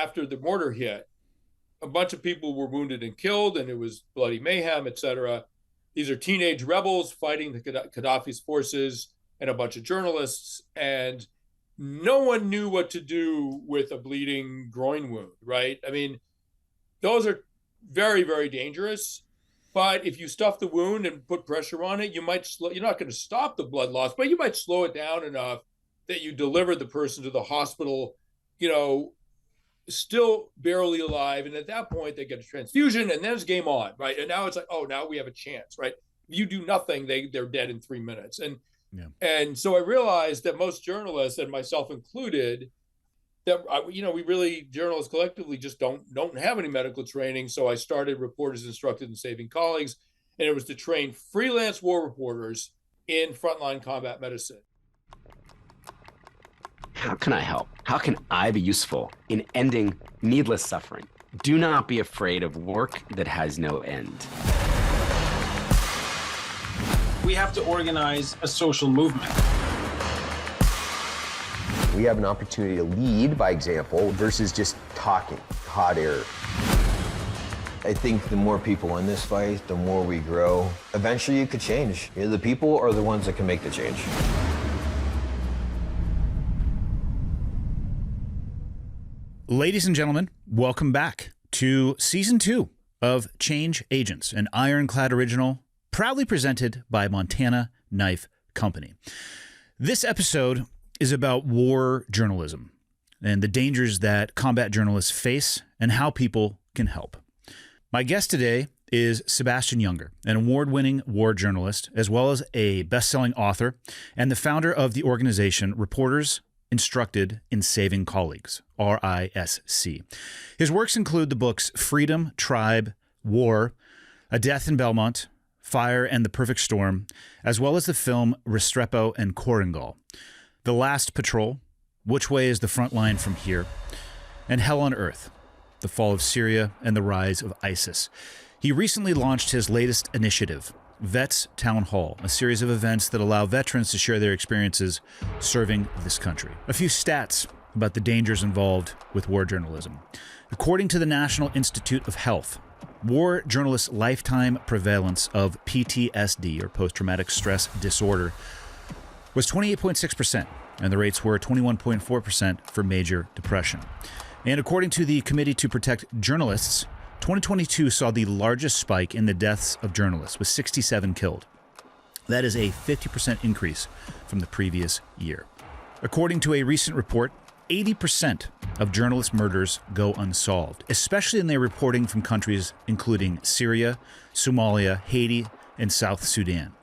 after the mortar hit, a bunch of people were wounded and killed, and it was bloody mayhem, etc. These are teenage rebels fighting the Gaddafi's forces and a bunch of journalists, and no one knew what to do with a bleeding groin wound, right? I mean, those are very, very dangerous. But if you stuff the wound and put pressure on it, you're not going to stop the blood loss, but you might slow it down enough that you deliver the person to the hospital, still barely alive. And at that point, they get a transfusion, and then it's game on, right? And now it's like, oh, now we have a chance, right? If you do nothing, they're dead in 3 minutes. And so I realized that most journalists, and myself included, that we really, journalists collectively, just don't have any medical training. So I started Reporters Instructed in Saving Colleagues, and it was to train freelance war reporters in frontline combat medicine. How can I help? How can I be useful in ending needless suffering? Do not be afraid of work that has no end. We have to organize a social movement. We have an opportunity to lead by example versus just talking, hot air. I think the more people in this fight, the more we grow. Eventually it could change. The people are the ones that can make the change. Ladies and gentlemen, welcome back to Season 2 of Change Agents, an Ironclad original, proudly presented by Montana Knife Company. This episode is about war journalism and the dangers that combat journalists face and how people can help. My guest today is Sebastian Junger, an award-winning war journalist, as well as a best-selling author and the founder of the organization Reporters Instructed in Saving Colleagues, RISC. His works include the books Freedom, Tribe, War, A Death in Belmont, Fire and the Perfect Storm, as well as the film Restrepo and Korengal, The Last Patrol, Which Way is the Front Line from Here, and Hell on Earth, The Fall of Syria and the Rise of ISIS. He recently launched his latest initiative, Vets Town Hall, a series of events that allow veterans to share their experiences serving this country. A few stats about the dangers involved with war journalism. According to the National Institute of Health, war journalists' lifetime prevalence of PTSD, or post-traumatic stress disorder, was 28.6%, and the rates were 21.4% for major depression. And according to the Committee to Protect Journalists, 2022 saw the largest spike in the deaths of journalists, with 67 killed. That is a 50% increase from the previous year. According to a recent report, 80% of journalist murders go unsolved, especially in their reporting from countries including Syria, Somalia, Haiti, and South Sudan,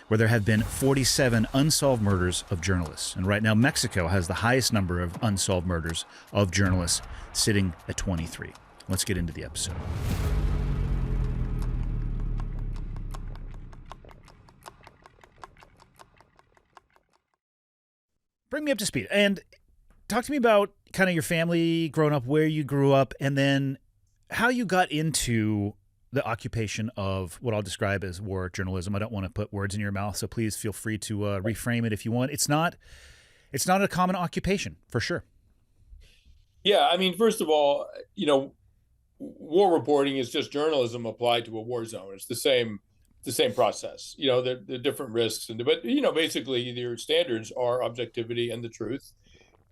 where there have been 47 unsolved murders of journalists. And right now, Mexico has the highest number of unsolved murders of journalists, sitting at 23. Let's get into the episode. Bring me up to speed and talk to me about kind of your family growing up, where you grew up, and then how you got into the occupation of what I'll describe as war journalism. I don't want to put words in your mouth, so please feel free to reframe it if you want. It's not a common occupation, for sure. Yeah, I mean, first of all, war reporting is just journalism applied to a war zone. It's the same process. The different risks, but basically their standards are objectivity and the truth.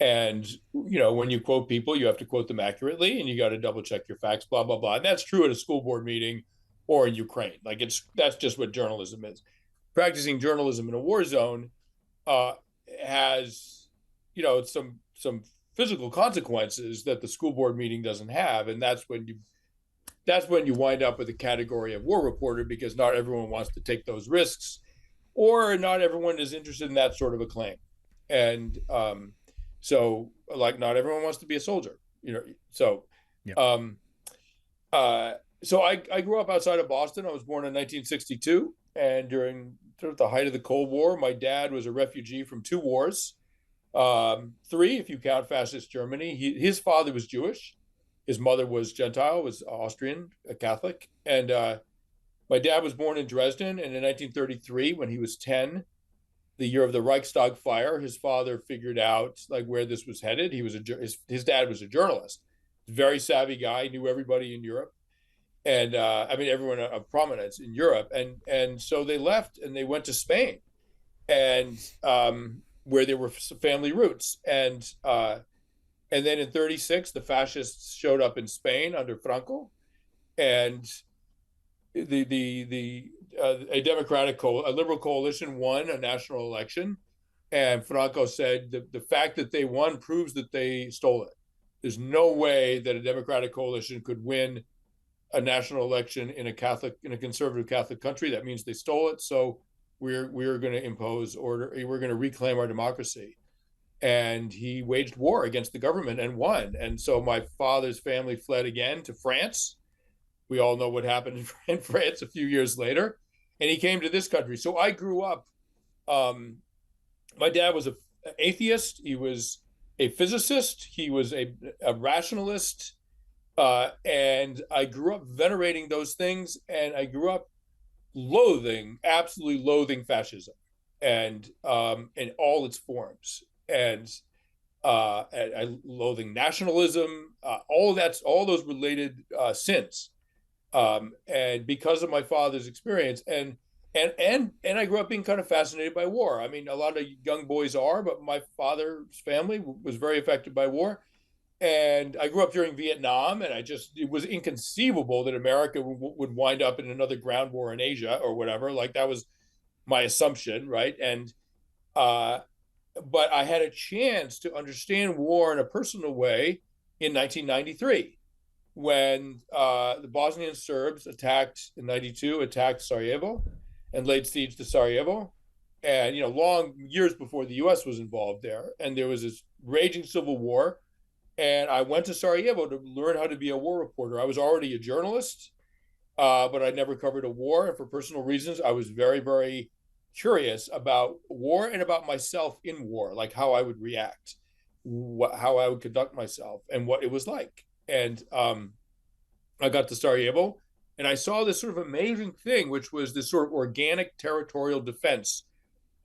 And when you quote people, you have to quote them accurately, and you got to double check your facts, blah blah blah. And that's true at a school board meeting or in Ukraine. That's just what journalism is. Practicing journalism in a war zone has some physical consequences that the school board meeting doesn't have, and that's when you wind up with a category of war reporter, because not everyone wants to take those risks, or not everyone is interested in that sort of a claim, and so not everyone wants to be a soldier, So, yeah. So I grew up outside of Boston. I was born in 1962, and during sort of the height of the Cold War, my dad was a refugee from 2 wars. 3, if you count fascist Germany. His father was Jewish. His mother was Gentile, was Austrian, a Catholic. And my dad was born in Dresden. And in 1933, when he was 10, the year of the Reichstag fire, his father figured out where this was headed. His dad was a journalist. very savvy guy, knew everybody in Europe, and I mean everyone of prominence in Europe, and so they left and they went to Spain, and where there were family roots, and then in '36 the fascists showed up in Spain under Franco, and a a liberal coalition won a national election, and Franco said the fact that they won proves that they stole it. There's no way that a democratic coalition could win a national election in a conservative Catholic country. That means they stole it. So we're going to impose order. We're going to reclaim our democracy. And he waged war against the government and won. And so my father's family fled again to France. We all know what happened in France a few years later. And he came to this country. So I grew up. My dad was an atheist. He was a physicist. He was a rationalist. And I grew up venerating those things. And I grew up absolutely loathing fascism and in all its forms. And I loathing nationalism, all those related sins. And because of my father's experience, and I grew up being kind of fascinated by war. I mean, a lot of young boys are, but my father's family was very affected by war. And I grew up during Vietnam, and it was inconceivable that America would wind up in another ground war in Asia or whatever. Like, that was my assumption, right? And but I had a chance to understand war in a personal way in 1993, when the Bosnian Serbs attacked Sarajevo and laid siege to Sarajevo. And, long years before the U.S. was involved there. And there was this raging civil war. And I went to Sarajevo to learn how to be a war reporter. I was already a journalist, but I'd never covered a war. And for personal reasons, I was very, very curious about war and about myself in war, like how I would react, how I would conduct myself, and what it was like. And I got to Sarajevo, and I saw this sort of amazing thing, which was this sort of organic territorial defense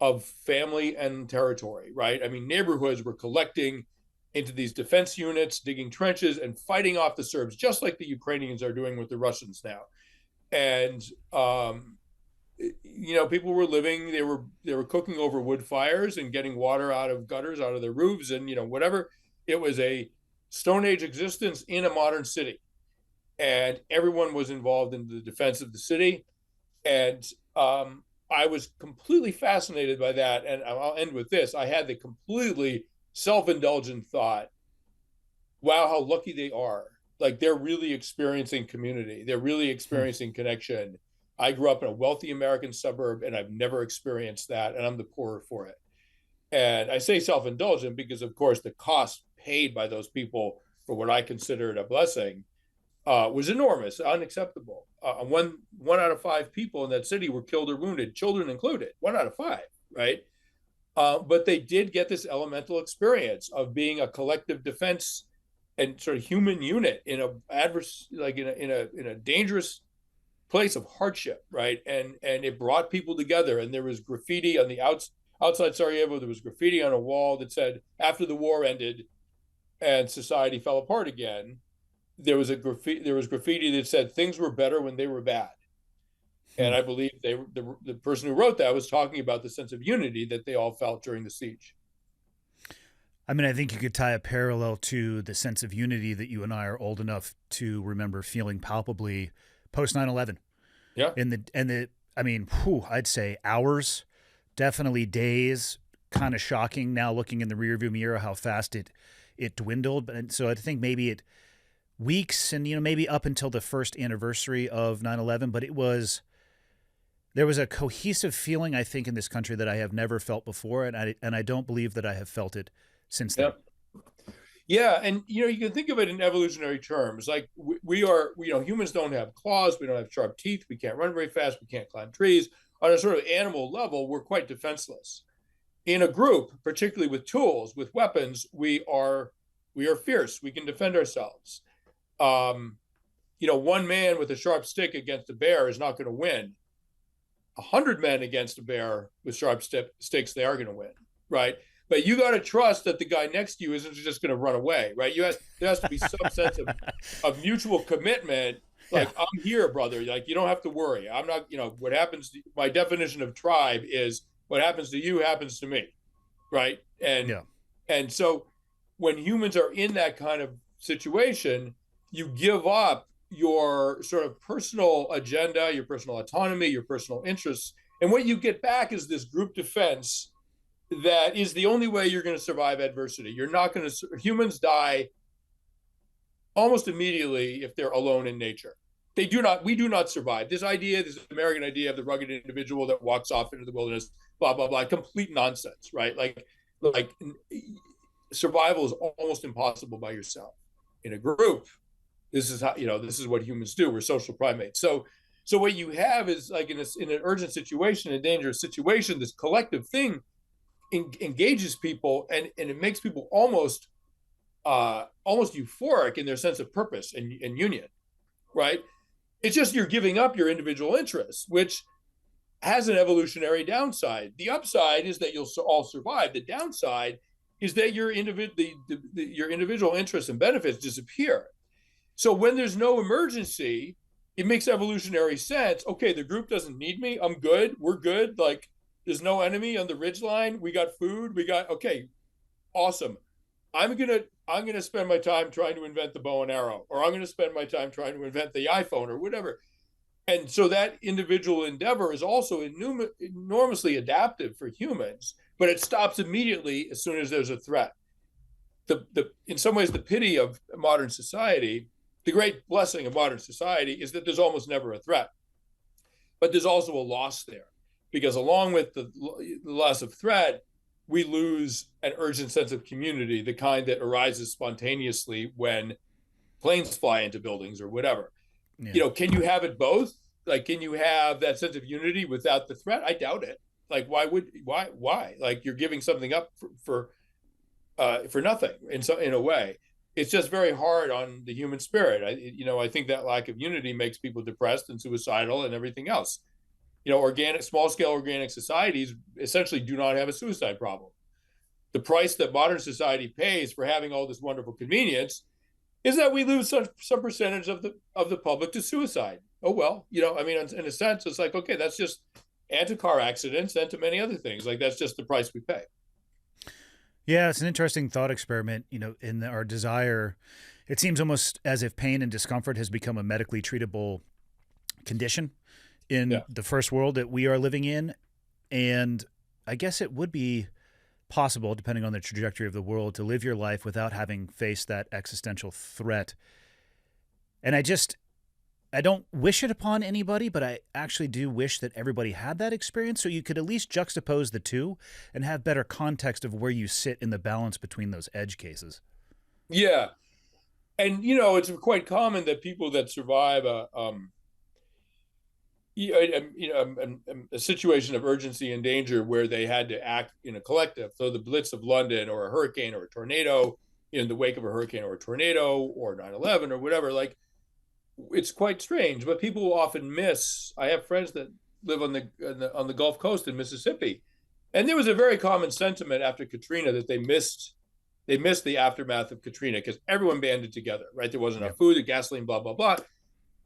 of family and territory, right? I mean, neighborhoods were collecting into these defense units, digging trenches and fighting off the Serbs, just like the Ukrainians are doing with the Russians now. And people were living, they were cooking over wood fires and getting water out of gutters, out of their roofs, and whatever. It was a Stone Age existence in a modern city, and everyone was involved in the defense of the city. And I was completely fascinated by that. And I'll end with this: I had the completely self-indulgent thought, wow, how lucky they are. Like, they're really experiencing community. They're really experiencing connection. I grew up in a wealthy American suburb, and I've never experienced that, and I'm the poorer for it. And I say self-indulgent because, of course, the cost paid by those people for what I considered a blessing was enormous, unacceptable. One out of 5 people in that city were killed or wounded, children included. 1 out of 5, right? But they did get this elemental experience of being a collective defense and sort of human unit in a dangerous place of hardship, right? And it brought people together. And there was graffiti on the outside Sarajevo. There was graffiti on a wall that said, "After the war ended and society fell apart again," there was graffiti that said, "Things were better when they were bad." And I believe the person who wrote that was talking about the sense of unity that they all felt during the siege. I mean, I think you could tie a parallel to the sense of unity that you and I are old enough to remember feeling palpably post 9/11. Yeah. I'd say hours, definitely days, kind of shocking now looking in the rearview mirror how fast it dwindled. And so I think maybe weeks and, maybe up until the first anniversary of 9/11, but there was a cohesive feeling, I think, in this country that I have never felt before. And I don't believe that I have felt it since then. Yeah. And, you can think of it in evolutionary terms. Like we are, humans don't have claws. We don't have sharp teeth. We can't run very fast. We can't climb trees. On a sort of animal level, we're quite defenseless. In a group, particularly with tools, with weapons, we are fierce. We can defend ourselves. One man with a sharp stick against a bear is not going to win. 100 men against a bear with sharp sticks, they are going to win, right? but you got to trust that the guy next to you isn't just going to run away, right? There has to be some sense of mutual commitment. Like, yeah. I'm here, brother. Like, you don't have to worry. I'm not, what happens, my definition of tribe is what happens to you happens to me, right? And so when humans are in that kind of situation, you give up your sort of personal agenda, your personal autonomy, your personal interests. And what you get back is this group defense that is the only way you're going to survive adversity. You're not going to, humans die almost immediately if they're alone in nature. We do not survive. This American idea of the rugged individual that walks off into the wilderness, blah, blah, blah, complete nonsense, right? Like survival is almost impossible by yourself. In a group, this is what humans do. We're social primates. So what you have is, like, in an urgent situation, a dangerous situation, this collective thing engages people, and it makes people almost euphoric in their sense of purpose and union, right? It's just you're giving up your individual interests, which has an evolutionary downside. The upside is that you'll all survive. The downside is that your individual interests and benefits disappear. So when there's no emergency, it makes evolutionary sense. Okay, the group doesn't need me. I'm good. We're good. Like, there's no enemy on the ridgeline. We got food. Okay, awesome. I'm gonna spend my time trying to invent the bow and arrow, or I'm gonna spend my time trying to invent the iPhone or whatever. And so that individual endeavor is also enormously adaptive for humans, but it stops immediately as soon as there's a threat. In some ways, the pity of modern society, the great blessing of modern society, is that there's almost never a threat. But there's also a loss there, because along with the loss of threat, we lose an urgent sense of community, the kind that arises spontaneously when planes fly into buildings or whatever. Yeah. Can you have it both? Like, can you have that sense of unity without the threat? I doubt it. Like, why? Like, you're giving something up for nothing in a way. It's just very hard on the human spirit. I think that lack of unity makes people depressed and suicidal and everything else. Small-scale organic societies essentially do not have a suicide problem. The price that modern society pays for having all this wonderful convenience is that we lose some percentage of the public to suicide. Oh, well, in a sense, it's like, okay, that's just and to car accidents and to many other things. Like, that's just the price we pay. Yeah, it's an interesting thought experiment, in our desire. It seems almost as if pain and discomfort has become a medically treatable condition in the first world that we are living in. And I guess it would be possible, depending on the trajectory of the world, to live your life without having faced that existential threat. And I don't wish it upon anybody, but I actually do wish that everybody had that experience, so you could at least juxtapose the two and have better context of where you sit in the balance between those edge cases. Yeah. And, it's quite common that people that survive a situation of urgency and danger where they had to act in a collective. So the Blitz of London, or a hurricane or a tornado, in the wake of a hurricane or a tornado, or 9/11 or whatever, like, it's quite strange, but people will often miss. I have friends that live on the Gulf Coast in Mississippi, and there was a very common sentiment after Katrina that they missed the aftermath of Katrina because everyone banded together, right? There wasn't enough food, the gasoline, blah, blah, blah.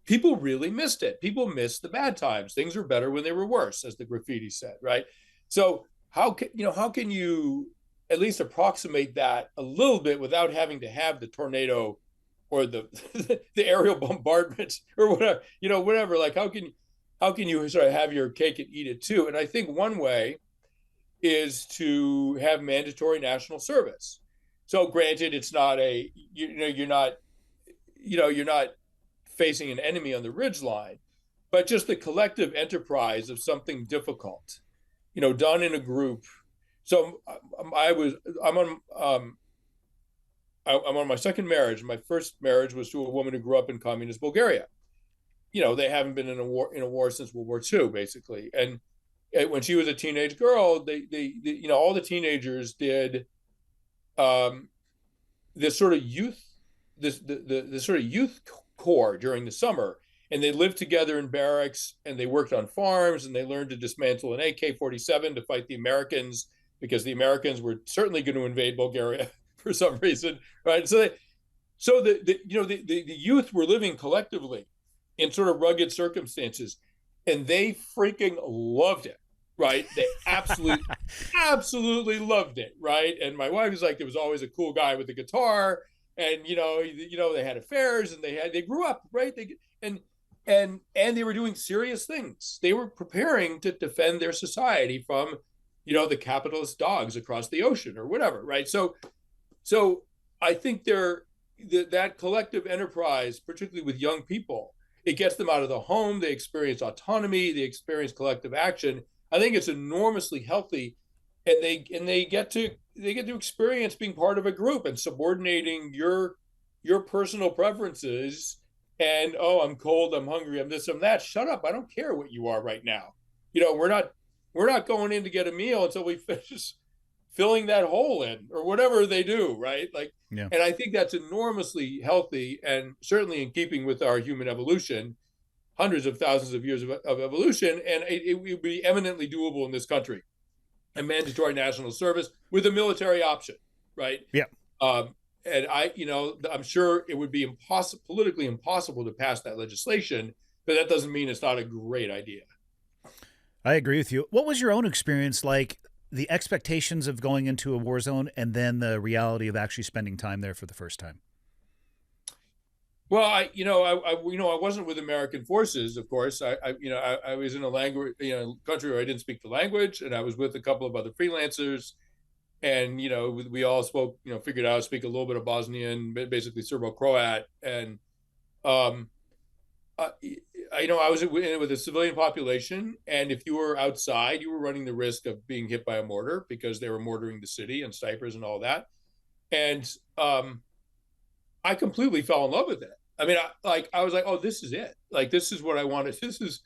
People really missed it. People missed the bad times. Things were better when they were worse, as the graffiti said, right? So how can you at least approximate that a little bit without having to have the tornado or the aerial bombardments or whatever? Like, how can you sort of have your cake and eat it too? And I think one way is to have mandatory national service. So granted, it's not you're not facing an enemy on the ridgeline, but just the collective enterprise of something difficult, done in a group. So I'm on my second marriage. My first marriage was to a woman who grew up in communist Bulgaria. They haven't been in a war since World War II, basically. And when she was a teenage girl, they all the teenagers did this sort of youth corps during the summer, and they lived together in barracks, and they worked on farms, and they learned to dismantle an AK-47 to fight the Americans because the Americans were certainly going to invade Bulgaria for some reason, right? So the youth were living collectively in sort of rugged circumstances, and they freaking loved it, right? They absolutely loved it, right? And my wife was like, there was always a cool guy with a guitar, and they had affairs, and they grew up, right? And they were doing serious things. They were preparing to defend their society from, the capitalist dogs across the ocean or whatever, right? So I think that collective enterprise, particularly with young people, it gets them out of the home. They experience autonomy. They experience collective action. I think it's enormously healthy, and they get to experience being part of a group and subordinating your personal preferences. And I'm cold, I'm hungry, I'm this, I'm that. Shut up! I don't care what you are right now. We're not going in to get a meal until we finish filling that hole in, or whatever they do, right? And I think that's enormously healthy, and certainly in keeping with our human evolution, hundreds of thousands of years of evolution, and it would be eminently doable in this country. A mandatory national service with a military option, right? Yeah. And I'm sure it would be politically impossible to pass that legislation, but that doesn't mean it's not a great idea. I agree with you. What was your own experience like? The expectations of going into a war zone, and then the reality of actually spending time there for the first time. Well, I wasn't with American forces, of course. I was in a language, country where I didn't speak the language, and I was with a couple of other freelancers, and we all spoke, figured out how to speak a little bit of Bosnian, basically Serbo-Croat, and I was with a civilian population, and if you were outside, you were running the risk of being hit by a mortar because they were mortaring the city and snipers and all that. And I completely fell in love with it. I mean, I was like, oh, this is it. Like, this is what I wanted. This is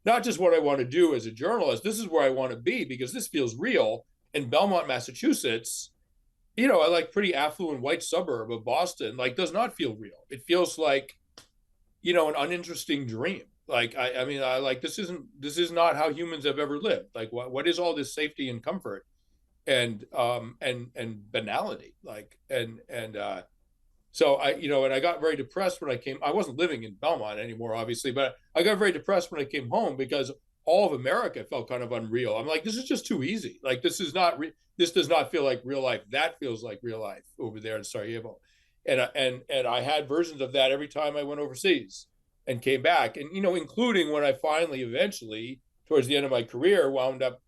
not just what I want to do as a journalist. This is where I want to be, because this feels real. In Belmont, Massachusetts, a pretty affluent white suburb of Boston, does not feel real. It feels like, an uninteresting dream. This is not how humans have ever lived. Like, what is all this safety and comfort and banality? So I got very depressed when I came. I wasn't living in Belmont anymore, obviously, but I got very depressed when I came home, because all of America felt kind of unreal. I'm like, this is just too easy. Like, this does not feel like real life. That feels like real life over there in Sarajevo. And I had versions of that every time I went overseas and came back. And, including when I finally, eventually, towards the end of my career, wound up,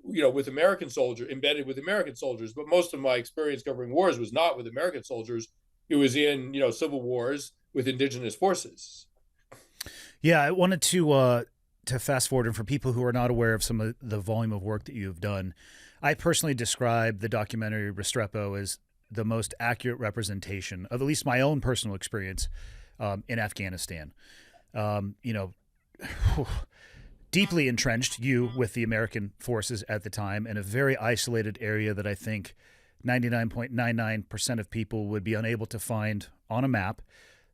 embedded with American soldiers. But most of my experience covering wars was not with American soldiers. It was in, civil wars with indigenous forces. Yeah, I wanted to fast forward, and for people who are not aware of some of the volume of work that you've done, I personally describe the documentary Restrepo as the most accurate representation of at least my own personal experience in Afghanistan. Deeply entrenched, you with the American forces at the time, in a very isolated area that I think 99.99% of people would be unable to find on a map,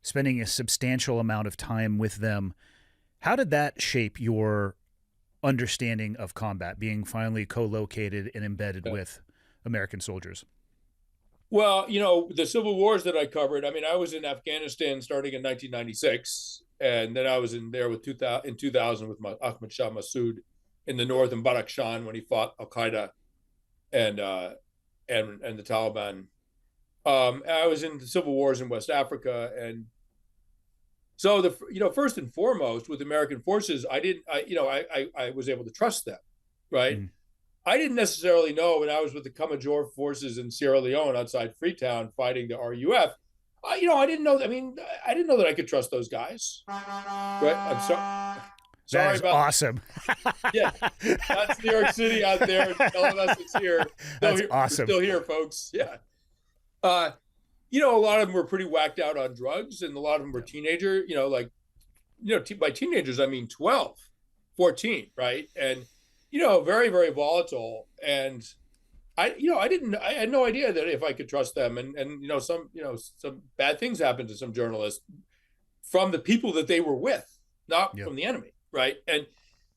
spending a substantial amount of time with them. How did that shape your understanding of combat, being finally co-located and embedded with American soldiers? Well, the civil wars that I covered, I was in Afghanistan starting in 1996, and then I was in 2000 with Ahmad Shah Massoud in the north, in Badakhshan, when he fought Al-Qaeda and the Taliban. I was in the civil wars in West Africa, and so first and foremost with American forces, I was able to trust them, right? Mm. I didn't necessarily know when I was with the Kamajor forces in Sierra Leone outside Freetown fighting the RUF. I didn't know. I didn't know that I could trust those guys. Right? I'm sorry that is about awesome. Yeah, that's New York City out there telling us it's here. That's awesome. We're still here, folks. Yeah. A lot of them were pretty whacked out on drugs, and a lot of them were teenager. By teenagers I mean 12, 14, right? And very, very volatile. And I had no idea that if I could trust them, and some bad things happened to some journalists from the people that they were with, not from the enemy, right? And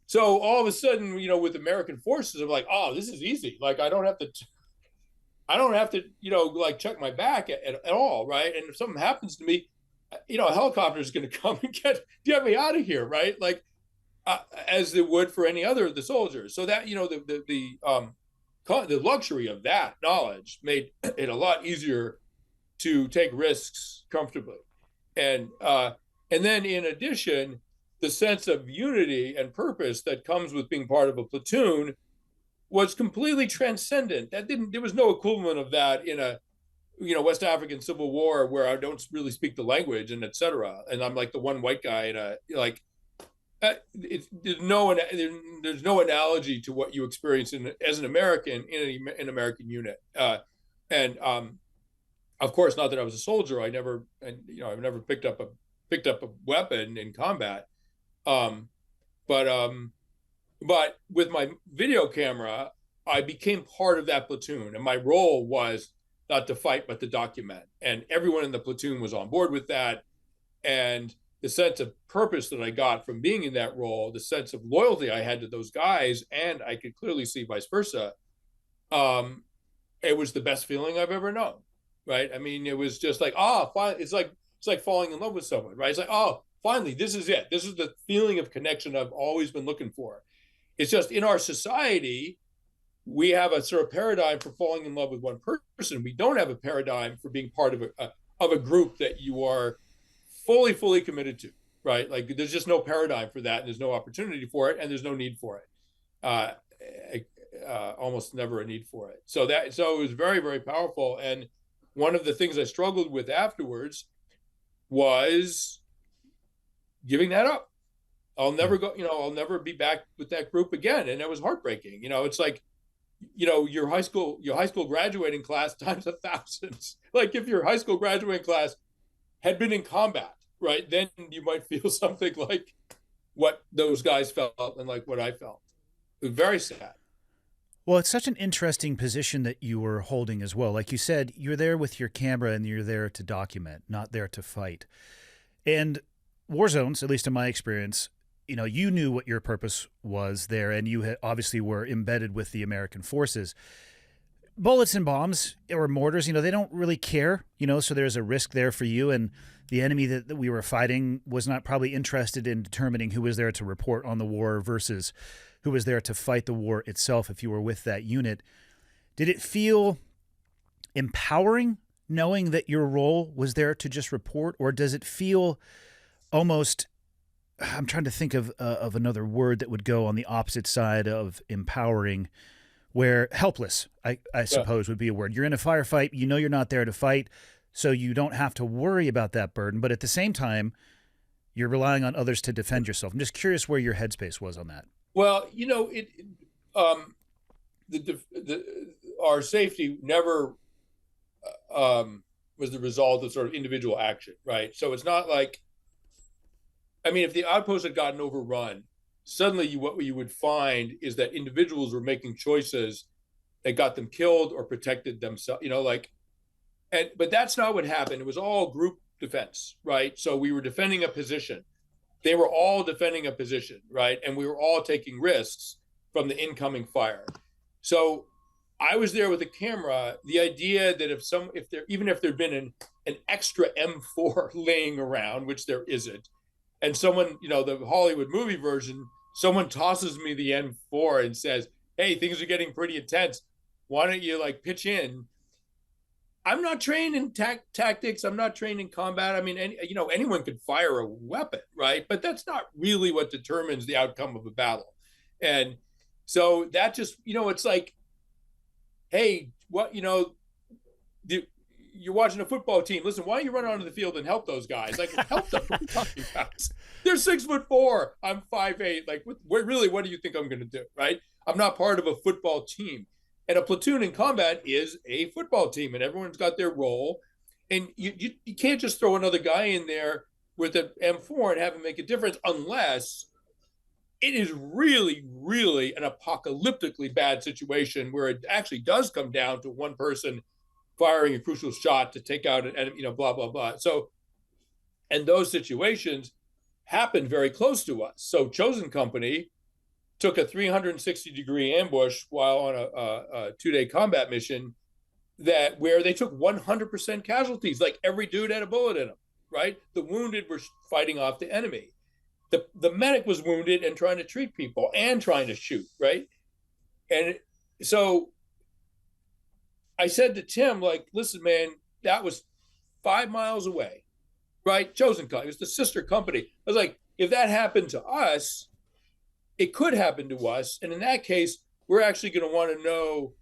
So all of a sudden, with American forces, I'm like, oh, this is easy. Like I don't have to, like check my back at all, right? And if something happens to me, a helicopter is going to come and get me out of here, right? Like as it would for any other of the soldiers. So that the luxury of that knowledge made it a lot easier to take risks comfortably, and then in addition, the sense of unity and purpose that comes with being part of a platoon was completely transcendent. There was no equivalent of that in a West African Civil War where I don't really speak the language and etc. And I'm like the one white guy in a like. There's no analogy to what you experience as an American in an American unit, and of course, not that I was a soldier. I've never picked up a weapon in combat, but with my video camera, I became part of that platoon, and my role was not to fight but to document, and everyone in the platoon was on board with that, and the sense of purpose that I got from being in that role, the sense of loyalty I had to those guys, and I could clearly see vice versa. It was the best feeling I've ever known, right? I mean, it was just like, it's like falling in love with someone, right? It's like, finally, this is it. This is the feeling of connection I've always been looking for. It's just in our society, we have a sort of paradigm for falling in love with one person. We don't have a paradigm for being part of a group that you are fully committed to, right? Like there's just no paradigm for that, and there's no opportunity for it, and there's no need for it. Almost never a need for it. So it was very, very powerful. And one of the things I struggled with afterwards was giving that up. I'll never go, I'll never be back with that group again. And it was heartbreaking. It's like, your high school graduating class times 1,000. Like if your high school graduating class had been in combat, right, then you might feel something like what those guys felt and like what I felt. It was very sad. Well, it's such an interesting position that you were holding as well. Like you said, you're there with your camera and you're there to document, not there to fight. And war zones, at least in my experience, you knew what your purpose was there, and you obviously were embedded with the American forces. Bullets and bombs or mortars, they don't really care, so there's a risk there for you. And the enemy that we were fighting was not probably interested in determining who was there to report on the war versus who was there to fight the war itself if you were with that unit. Did it feel empowering knowing that your role was there to just report, or does it feel almost, I'm trying to think of another word that would go on the opposite side of empowering, where helpless, I suppose, would be a word. You're in a firefight, you're not there to fight, so you don't have to worry about that burden. But at the same time, you're relying on others to defend yourself. I'm just curious where your headspace was on that. Well, our safety never was the result of sort of individual action, right? So it's not like, if the outpost had gotten overrun, suddenly what you would find is that individuals were making choices that got them killed or protected themselves, but that's not what happened. It was all group defense, right? So we were defending a position. They were all defending a position, right? And we were all taking risks from the incoming fire. So I was there with a camera. The idea that even if there'd been an extra M4 laying around, which there isn't, and someone, the Hollywood movie version, someone tosses me the M4 and says, "Hey, things are getting pretty intense. Why don't you pitch in?" I'm not trained in tactics. I'm not trained in combat. Anyone could fire a weapon, right? But that's not really what determines the outcome of a battle. And so that just, it's like, hey, you're watching a football team. Listen, why don't you run onto the field and help those guys? Help them. What are you talking about? They're 6'4". I'm 5'8". What do you think I'm going to do, right? I'm not part of a football team. And a platoon in combat is a football team, and everyone's got their role. And you can't just throw another guy in there with an M4 and have him make a difference unless it is really, really an apocalyptically bad situation where it actually does come down to one person firing a crucial shot to take out an enemy, blah, blah, blah. So, and those situations happen very close to us. So Chosen Company took a 360-degree ambush while on a 2-day combat mission where they took 100% casualties. Like every dude had a bullet in him, right? The wounded were fighting off the enemy. The medic was wounded and trying to treat people and trying to shoot, right? And so I said to Tim, like, listen, man, that was 5 miles away, right? Chosen Company, it was the sister company. I was like, if that happened to us, it could happen to us. And in that case, we're actually going to want to know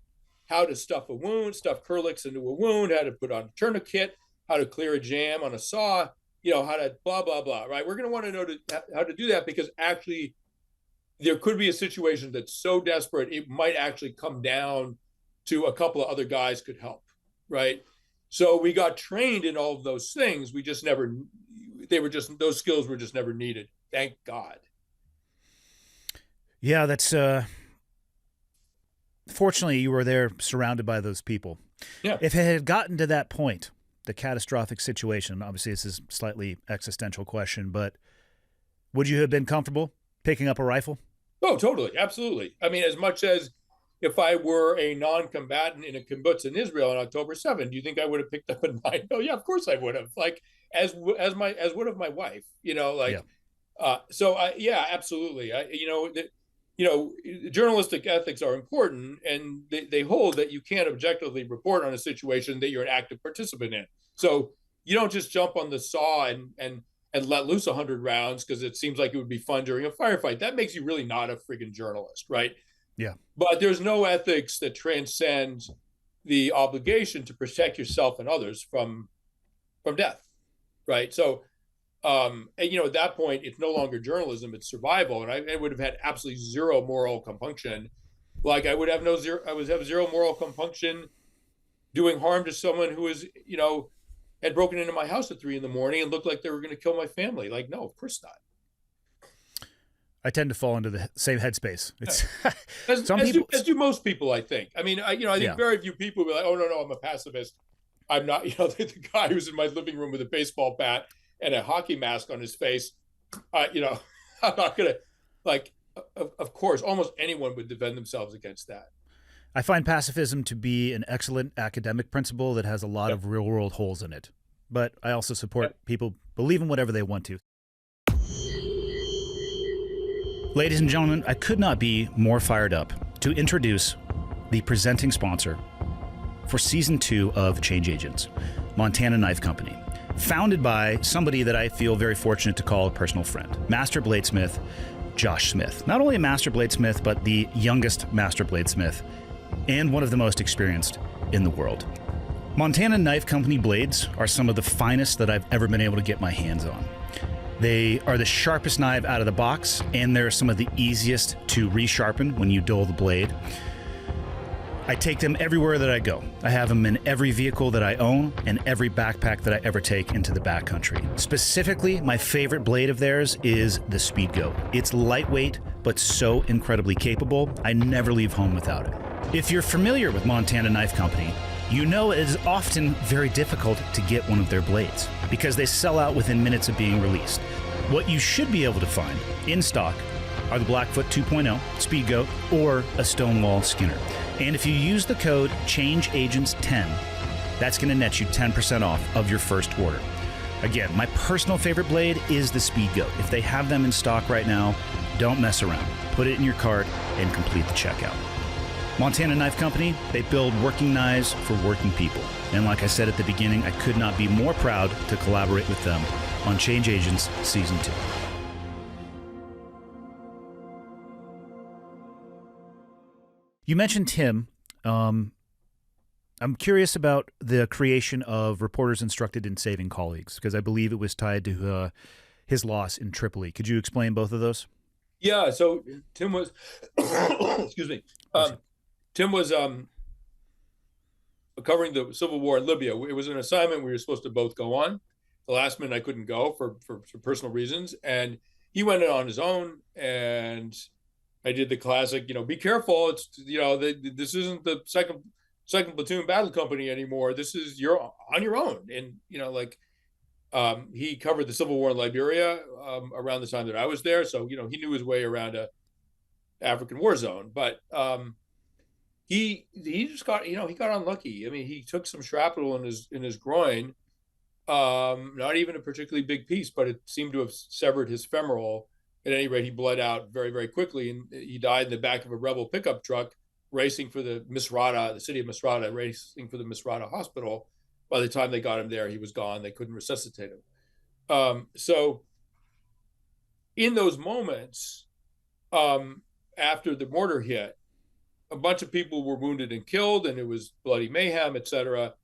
how to stuff a wound, stuff Kerlix into a wound, how to put on a tourniquet, how to clear a jam on a saw, how to blah, blah, blah, right? We're going to want to know how to do that, because actually there could be a situation that's so desperate, it might actually come down to a couple of other guys could help, right? So we got trained in all of those things. We just never, those skills were just never needed. Thank God. Yeah, that's, fortunately you were there surrounded by those people. Yeah. If it had gotten to that point, the catastrophic situation, obviously this is a slightly existential question, but would you have been comfortable picking up a rifle? Oh, totally. Absolutely. I mean, as much as if I were a non-combatant in a kibbutz in Israel on October 7th, do you think I would have picked up a 9? Oh, yeah, of course I would have. Like, as would have my wife, yeah, absolutely. Journalistic ethics are important, and they hold that you can't objectively report on a situation that you're an active participant in. So you don't just jump on the saw and let loose 100 rounds because it seems like it would be fun during a firefight. That makes you really not a friggin' journalist, right? Yeah. But there's no ethics that transcends the obligation to protect yourself and others from death, right? So, at that point, it's no longer journalism; it's survival. And I would have had absolutely zero moral compunction. Like I would have zero moral compunction doing harm to someone who was, had broken into my house at 3 a.m. and looked like they were going to kill my family. Like, no, of course not. I tend to fall into the same headspace. It's as do most people, I think. I mean, I think very few people will be like, oh, no, I'm a pacifist. I'm not, the guy who's in my living room with a baseball bat and a hockey mask on his face, I'm not going to, of course, almost anyone would defend themselves against that. I find pacifism to be an excellent academic principle that has a lot of real-world holes in it. But I also support people believing whatever they want to. Ladies and gentlemen, I could not be more fired up to introduce the presenting sponsor for Season 2 of Change Agents, Montana Knife Company. Founded by somebody that I feel very fortunate to call a personal friend, Master Bladesmith Josh Smith. Not only a Master Bladesmith, but the youngest Master Bladesmith and one of the most experienced in the world. Montana Knife Company blades are some of the finest that I've ever been able to get my hands on. They are the sharpest knife out of the box, and they're some of the easiest to resharpen when you dull the blade. I take them everywhere that I go. I have them in every vehicle that I own and every backpack that I ever take into the backcountry. Specifically, my favorite blade of theirs is the Speed Goat. It's lightweight, but so incredibly capable, I never leave home without it. If you're familiar with Montana Knife Company, you know it is often very difficult to get one of their blades because they sell out within minutes of being released. What you should be able to find in stock are the Blackfoot 2.0, Speed Goat, or a Stonewall Skinner. And if you use the code CHANGEAGENTS10, that's going to net you 10% off of your first order. Again, my personal favorite blade is the Speed Goat. If they have them in stock right now, don't mess around. Put it in your cart and complete the checkout. Montana Knife Company, they build working knives for working people. And like I said at the beginning, I could not be more proud to collaborate with them on Change Agents Season 2. You mentioned Tim. I'm curious about the creation of Reporters Instructed in Saving Colleagues, because I believe it was tied to his loss in Tripoli. Could you explain both of those? Yeah, so Tim was, excuse me, Tim was covering the civil war in Libya. It was an assignment we were supposed to both go on. The last minute I couldn't go for personal reasons, and he went on his own, and I did the classic, be careful. It's, this isn't the second platoon battle company anymore. This is you're on your own. And, he covered the civil war in Liberia around the time that I was there. So, he knew his way around a African war zone. But he just got, he got unlucky. I mean, he took some shrapnel in his groin, not even a particularly big piece, but it seemed to have severed his femoral. At any rate, he bled out very, very quickly, and he died in the back of a rebel pickup truck racing for the Misrata, the city of Misrata, racing for the Misrata hospital. By the time they got him there, he was gone. They couldn't resuscitate him. So in those moments, after the mortar hit, a bunch of people were wounded and killed, and it was bloody mayhem, etc.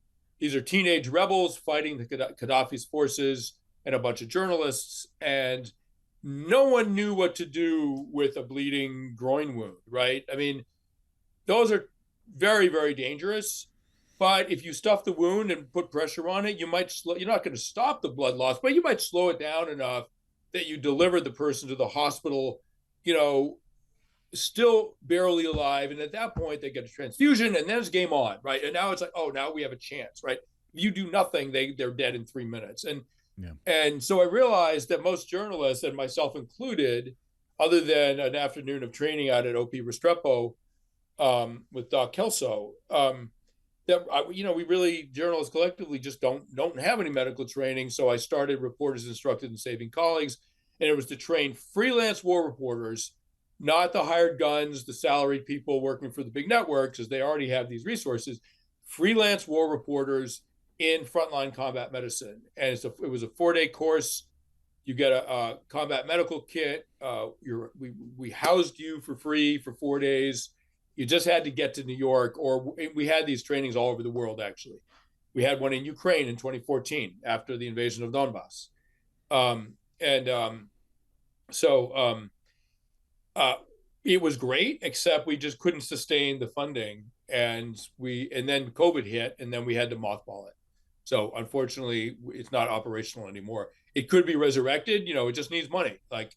These are teenage rebels fighting the Gaddafi's forces and a bunch of journalists, and no one knew what to do with a bleeding groin wound, right? I mean, those are very, very dangerous. But if you stuff the wound and put pressure on it, you're not going to stop the blood loss, but you might slow it down enough that you deliver the person to the hospital, still barely alive. And at that point, they get a transfusion, and then it's game on, right? And now it's like, oh, now we have a chance, right? If you do nothing, they're dead in 3 minutes. And so I realized that most journalists, and myself included, other than an afternoon of training out at OP Restrepo with Doc Kelso, that we really, journalists collectively, just don't have any medical training. So I started Reporters Instructed in Saving Colleagues, and it was to train freelance war reporters, not the hired guns, the salaried people working for the big networks, as they already have these resources. Freelance war reporters in frontline combat medicine, and it was a 4-day course. You get a combat medical kit. We housed you for free for 4 days. You just had to get to New York, or we had these trainings all over the world, actually. We had one in Ukraine in 2014 after the invasion of Donbass. It was great, except we just couldn't sustain the funding. And then COVID hit, and then we had to mothball it. So unfortunately, it's not operational anymore. It could be resurrected, it just needs money. But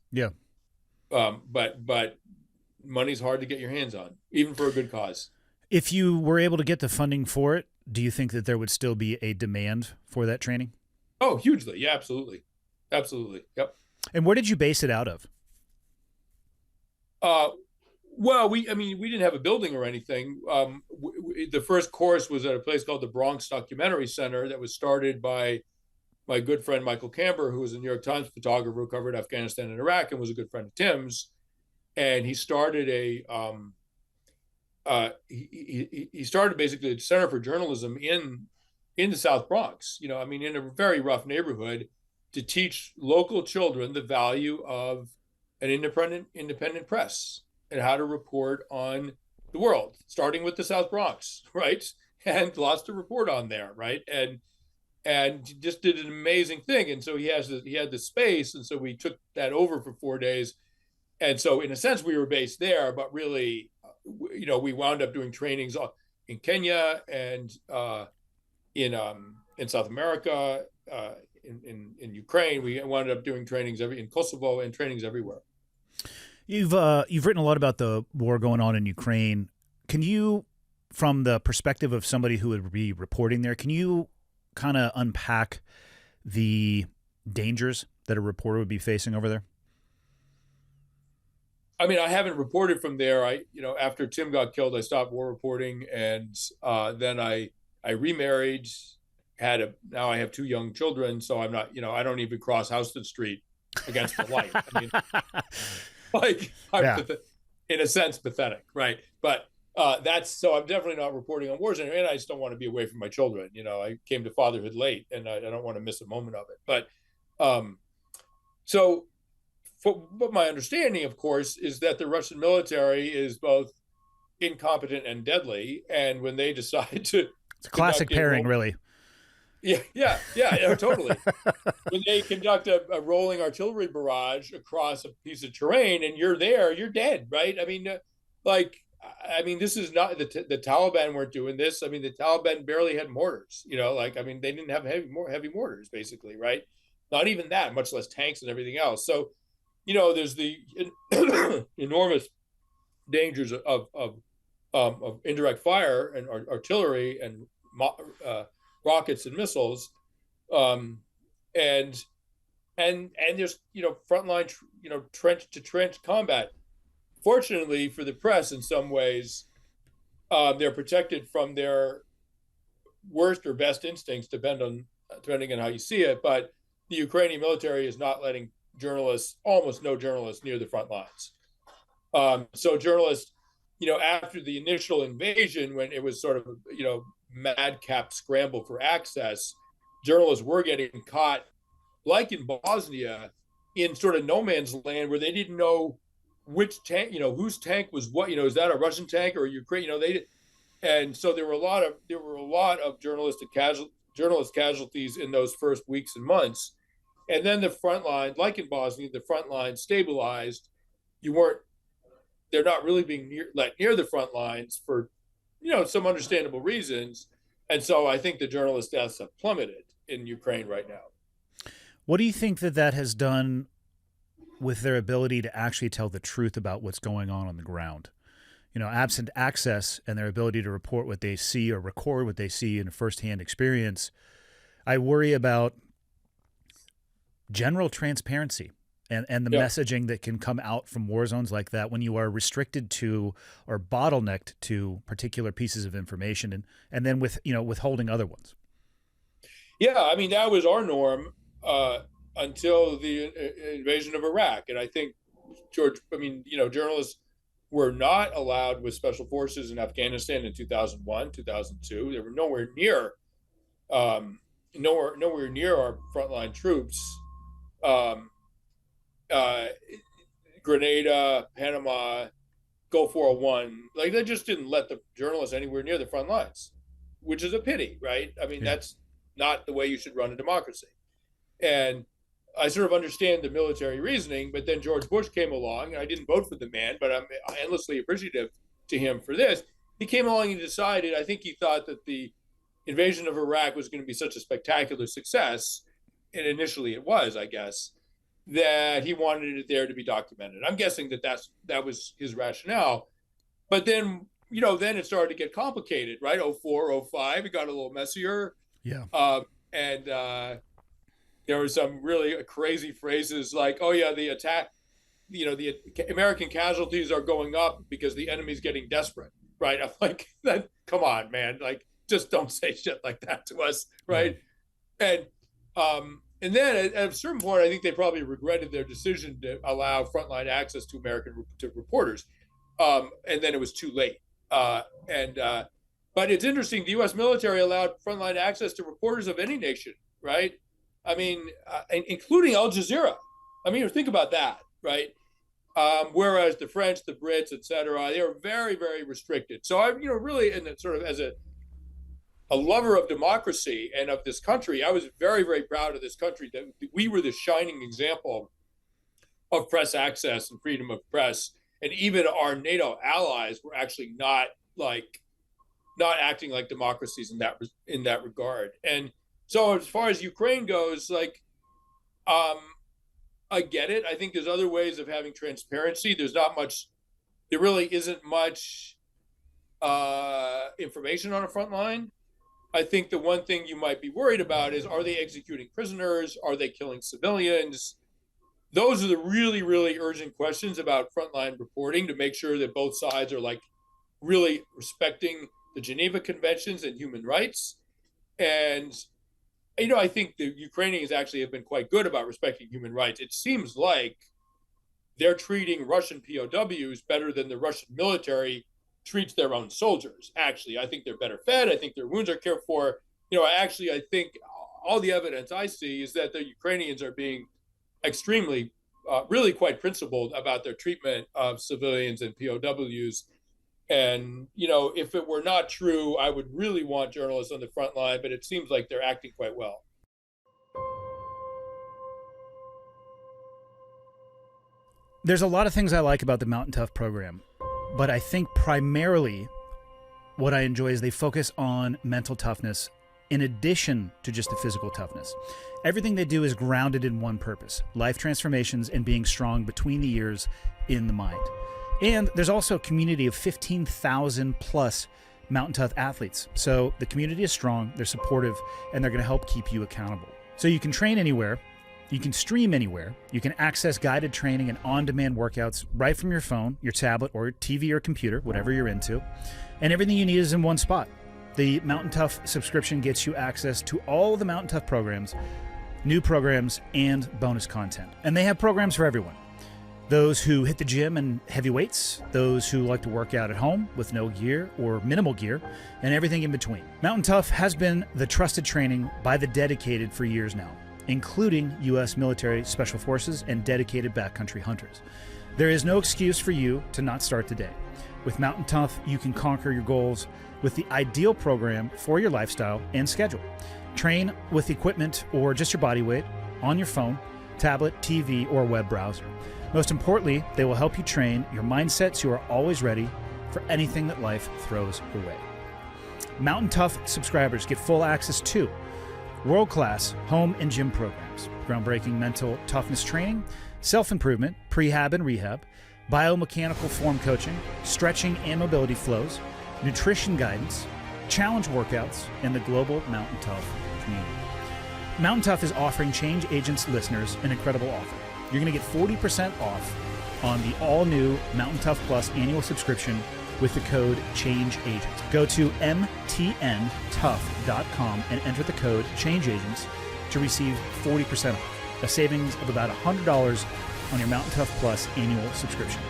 money's hard to get your hands on, even for a good cause. If you were able to get the funding for it, do you think that there would still be a demand for that training? Oh, hugely. Yeah, absolutely. Absolutely. Yep. And where did you base it out of? Well, we didn't have a building or anything. The first course was at a place called the Bronx Documentary Center that was started by my good friend Michael Camber, who was a New York Times photographer who covered Afghanistan and Iraq and was a good friend of Tim's. And he started he started basically a center for journalism in the South Bronx, in a very rough neighborhood, to teach local children the value of an independent press and how to report on the world, starting with the South Bronx, right? And lots to report on there, right? And just did an amazing thing. And so he had the space, and so we took that over for 4 days. And so in a sense, we were based there, but really, we wound up doing trainings in Kenya and in South America, in Ukraine. We wound up doing trainings in Kosovo, and trainings everywhere. You've written a lot about the war going on in Ukraine. Can you, from the perspective of somebody who would be reporting there, can you kind of unpack the dangers that a reporter would be facing over there? I mean, I haven't reported from there. After Tim got killed, I stopped war reporting, and then I remarried. Now I have 2 young children, so I'm not. I don't even cross Houston Street against the light. I mean, I'm in a sense pathetic, right? But so I'm definitely not reporting on wars, and I just don't want to be away from my children. I came to fatherhood late, and I don't want to miss a moment of it. But but my understanding, of course, is that the Russian military is both incompetent and deadly, and when they decide to, it's a classic pairing, really. Yeah, totally. When they conduct a rolling artillery barrage across a piece of terrain, and you're there, you're dead, right? I mean, this is not the Taliban weren't doing this. I mean, the Taliban barely had mortars. They didn't have heavy mortars, basically, right? Not even that, much less tanks and everything else. So, there's the enormous dangers of indirect fire and artillery and rockets and missiles, and there's frontline trench to trench combat. fortunately for the press, in some ways, they're protected from their worst or best instincts, depending on how you see it. But the Ukrainian military is not letting journalists, almost no journalists, near the front lines. So journalists, after the initial invasion, when it was sort of, madcap scramble for access, journalists were getting caught, like in Bosnia, in sort of no man's land where they didn't know which tank, whose tank was what, is that a Russian tank or Ukraine? And so there were a lot of journalist casualties in those first weeks and months. And then the front line, like in Bosnia, the front line stabilized. They're not really being let near the front lines for, some understandable reasons. And so I think the journalist deaths have plummeted in Ukraine right now. What do you think that has done with their ability to actually tell the truth about what's going on the ground? Absent access and their ability to report what they see or record what they see in a firsthand experience, I worry about general transparency and the messaging that can come out from war zones like that when you are restricted to or bottlenecked to particular pieces of information and then withholding other ones. Yeah, I mean, that was our norm until the invasion of Iraq. And I think, journalists were not allowed with special forces in Afghanistan in 2001, 2002. They were nowhere near our frontline troops. Grenada, Panama, Gulf War I, like they just didn't let the journalists anywhere near the front lines, which is a pity, right? I mean, that's not the way you should run a democracy. And I sort of understand the military reasoning, but then George Bush came along, and I didn't vote for the man, but I'm endlessly appreciative to him for this. He came along and decided, I think he thought that the invasion of Iraq was going to be such a spectacular success, and initially it was, I guess, that he wanted it there to be documented. I'm guessing that was his rationale. But then, then it started to get complicated, right? 04, 05, it got a little messier. Yeah. And there were some really crazy phrases like, oh yeah, the attack, the American casualties are going up because the enemy's getting desperate, right? I'm like, come on, man. Like, just don't say shit like that to us, right? And then at a certain point, I think they probably regretted their decision to allow frontline access to reporters. And then it was too late. But it's interesting, the U.S. military allowed frontline access to reporters of any nation, right? I mean, including Al Jazeera. I mean, think about that, right? Whereas the French, the Brits, et cetera, they were very, very restricted. So I, really, and sort of as a lover of democracy and of this country, I was very, very proud of this country that we were the shining example of press access and freedom of press. And even our NATO allies were actually not acting like democracies in that regard. And so as far as Ukraine goes, I get it. I think there's other ways of having transparency. There really isn't much information on a front line. I think the one thing you might be worried about is, are they executing prisoners? Are they killing civilians? Those are the really, really urgent questions about frontline reporting, to make sure that both sides are really respecting the Geneva Conventions and human rights. And, I think the Ukrainians actually have been quite good about respecting human rights. It seems like they're treating Russian POWs better than the Russian military treats their own soldiers. Actually, I think they're better fed. I think their wounds are cared for. I think all the evidence I see is that the Ukrainians are being extremely, really quite principled about their treatment of civilians and POWs. And, if it were not true, I would really want journalists on the front line, but it seems like they're acting quite well. There's a lot of things I like about the Mountain Tough program, but I think primarily what I enjoy is they focus on mental toughness in addition to just the physical toughness. Everything they do is grounded in one purpose: life transformations and being strong between the ears, in the mind. And there's also a community of 15,000 plus Mountain Tough athletes. So the community is strong, they're supportive, and they're going to help keep you accountable. So you can train anywhere, You can stream anywhere. You can access guided training and on-demand workouts right from your phone, your tablet, or your TV or computer, whatever you're into. And everything you need is in one spot. The Mountain Tough subscription gets you access to all the Mountain Tough programs, new programs, and bonus content. And they have programs for everyone. Those who hit the gym and heavy weights, those who like to work out at home with no gear or minimal gear, and everything in between. Mountain Tough has been the trusted training by the dedicated for years now, including U.S. military special forces and dedicated backcountry hunters. There is no excuse for you to not start today. With Mountain Tough, you can conquer your goals with the ideal program for your lifestyle and schedule. Train with equipment or just your body weight on your phone, tablet, TV, or web browser. Most importantly, they will help you train your mindset so you are always ready for anything that life throws away. Mountain Tough subscribers get full access to world-class home and gym programs, groundbreaking mental toughness training, self-improvement, prehab and rehab, biomechanical form coaching, stretching and mobility flows, nutrition guidance, challenge workouts, and the global Mountain Tough community. Mountain Tough is offering Change Agents listeners an incredible offer. You're going to get 40% off on the all-new Mountain Tough Plus annual subscription with the code CHANGEAGENTS. Go to MTNTOUGH.com and enter the code CHANGEAGENTS to receive 40% off, a savings of about $100 on your Mountain Tough Plus annual subscription.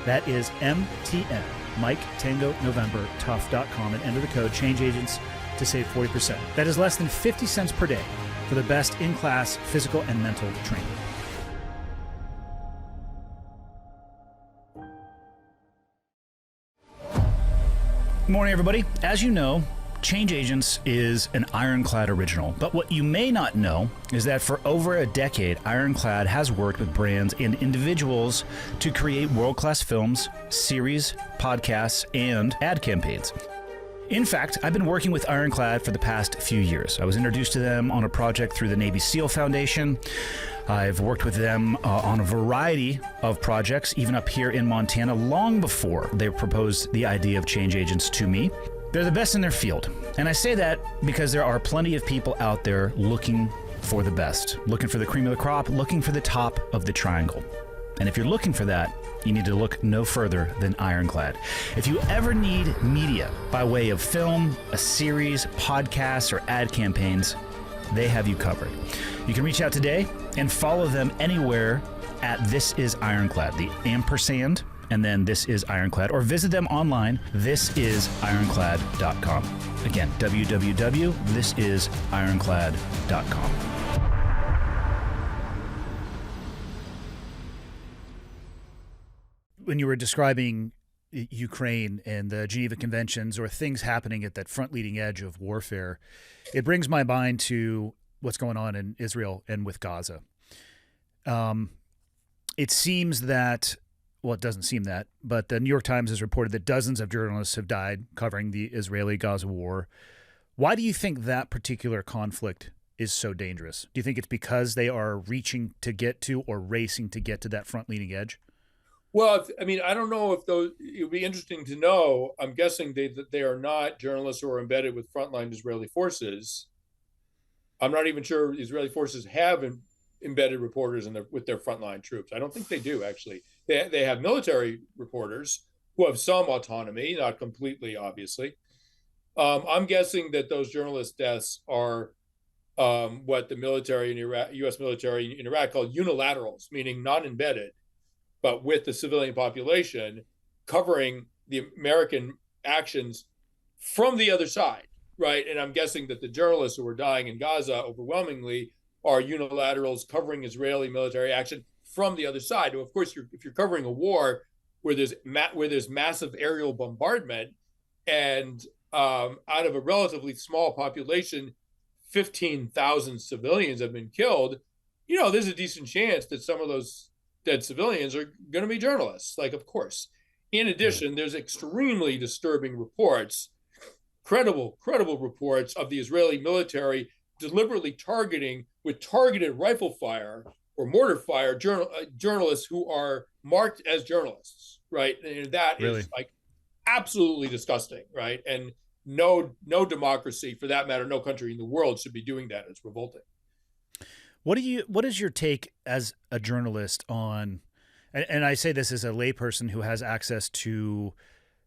That is MTN, Mike Tango November, Tough.com, and enter the code CHANGEAGENTS to save 40%. That is less than 50 cents per day for the best in-class physical and mental training. Good morning, everybody. As you know, Change Agents is an Ironclad original, but what you may not know is that for over a decade, Ironclad has worked with brands and individuals to create world-class films, series, podcasts, and ad campaigns. In fact, I've been working with Ironclad for the past few years. I was introduced to them on a project through the Navy SEAL Foundation. I've worked with them on a variety of projects, even up here in Montana, long before they proposed the idea of Change Agents to me. They're the best in their field. And I say that because there are plenty of people out there looking for the best, looking for the cream of the crop, looking for the top of the triangle. And if you're looking for that, you need to look no further than Ironclad. If you ever need media by way of film, a series, podcasts, or ad campaigns, they have you covered. You can reach out today and follow them anywhere at This Is Ironclad, the ampersand, and then This Is Ironclad, or visit them online, thisisironclad.com. Again, www.thisisironclad.com. When you were describing Ukraine and the Geneva Conventions or things happening at that front leading edge of warfare, it brings my mind to what's going on in Israel and with Gaza. It seems that, well, it doesn't seem that, but the New York Times has reported that dozens of journalists have died covering the Israeli-Gaza war. Why do you think that particular conflict is so dangerous? Do you think it's because they are reaching to get to or racing to get to that front leading edge? Well, I mean, I don't know if those, it would be interesting to know. I'm guessing that they are not journalists who are embedded with frontline Israeli forces. I'm not even sure Israeli forces have embedded reporters with their frontline troops. I don't think they do, actually. They have military reporters who have some autonomy, not completely, obviously. I'm guessing that those journalist deaths are what the military in Iraq, U.S. military in Iraq called unilaterals, meaning non-embedded, but with the civilian population covering the American actions from the other side, right? And I'm guessing that the journalists who are dying in Gaza overwhelmingly are unilaterals covering Israeli military action from the other side. And of course, if you're covering a war where there's massive aerial bombardment and out of a relatively small population, 15,000 civilians have been killed, there's a decent chance that some of those dead civilians are going to be journalists, of course. In addition, there's extremely disturbing reports, credible reports of the Israeli military deliberately targeting with targeted rifle fire or mortar fire journalists who are marked as journalists, right? And that is absolutely disgusting, right? And no democracy, for that matter, no country in the world should be doing that. It's revolting. What is your take as a journalist on, and I say this as a layperson who has access to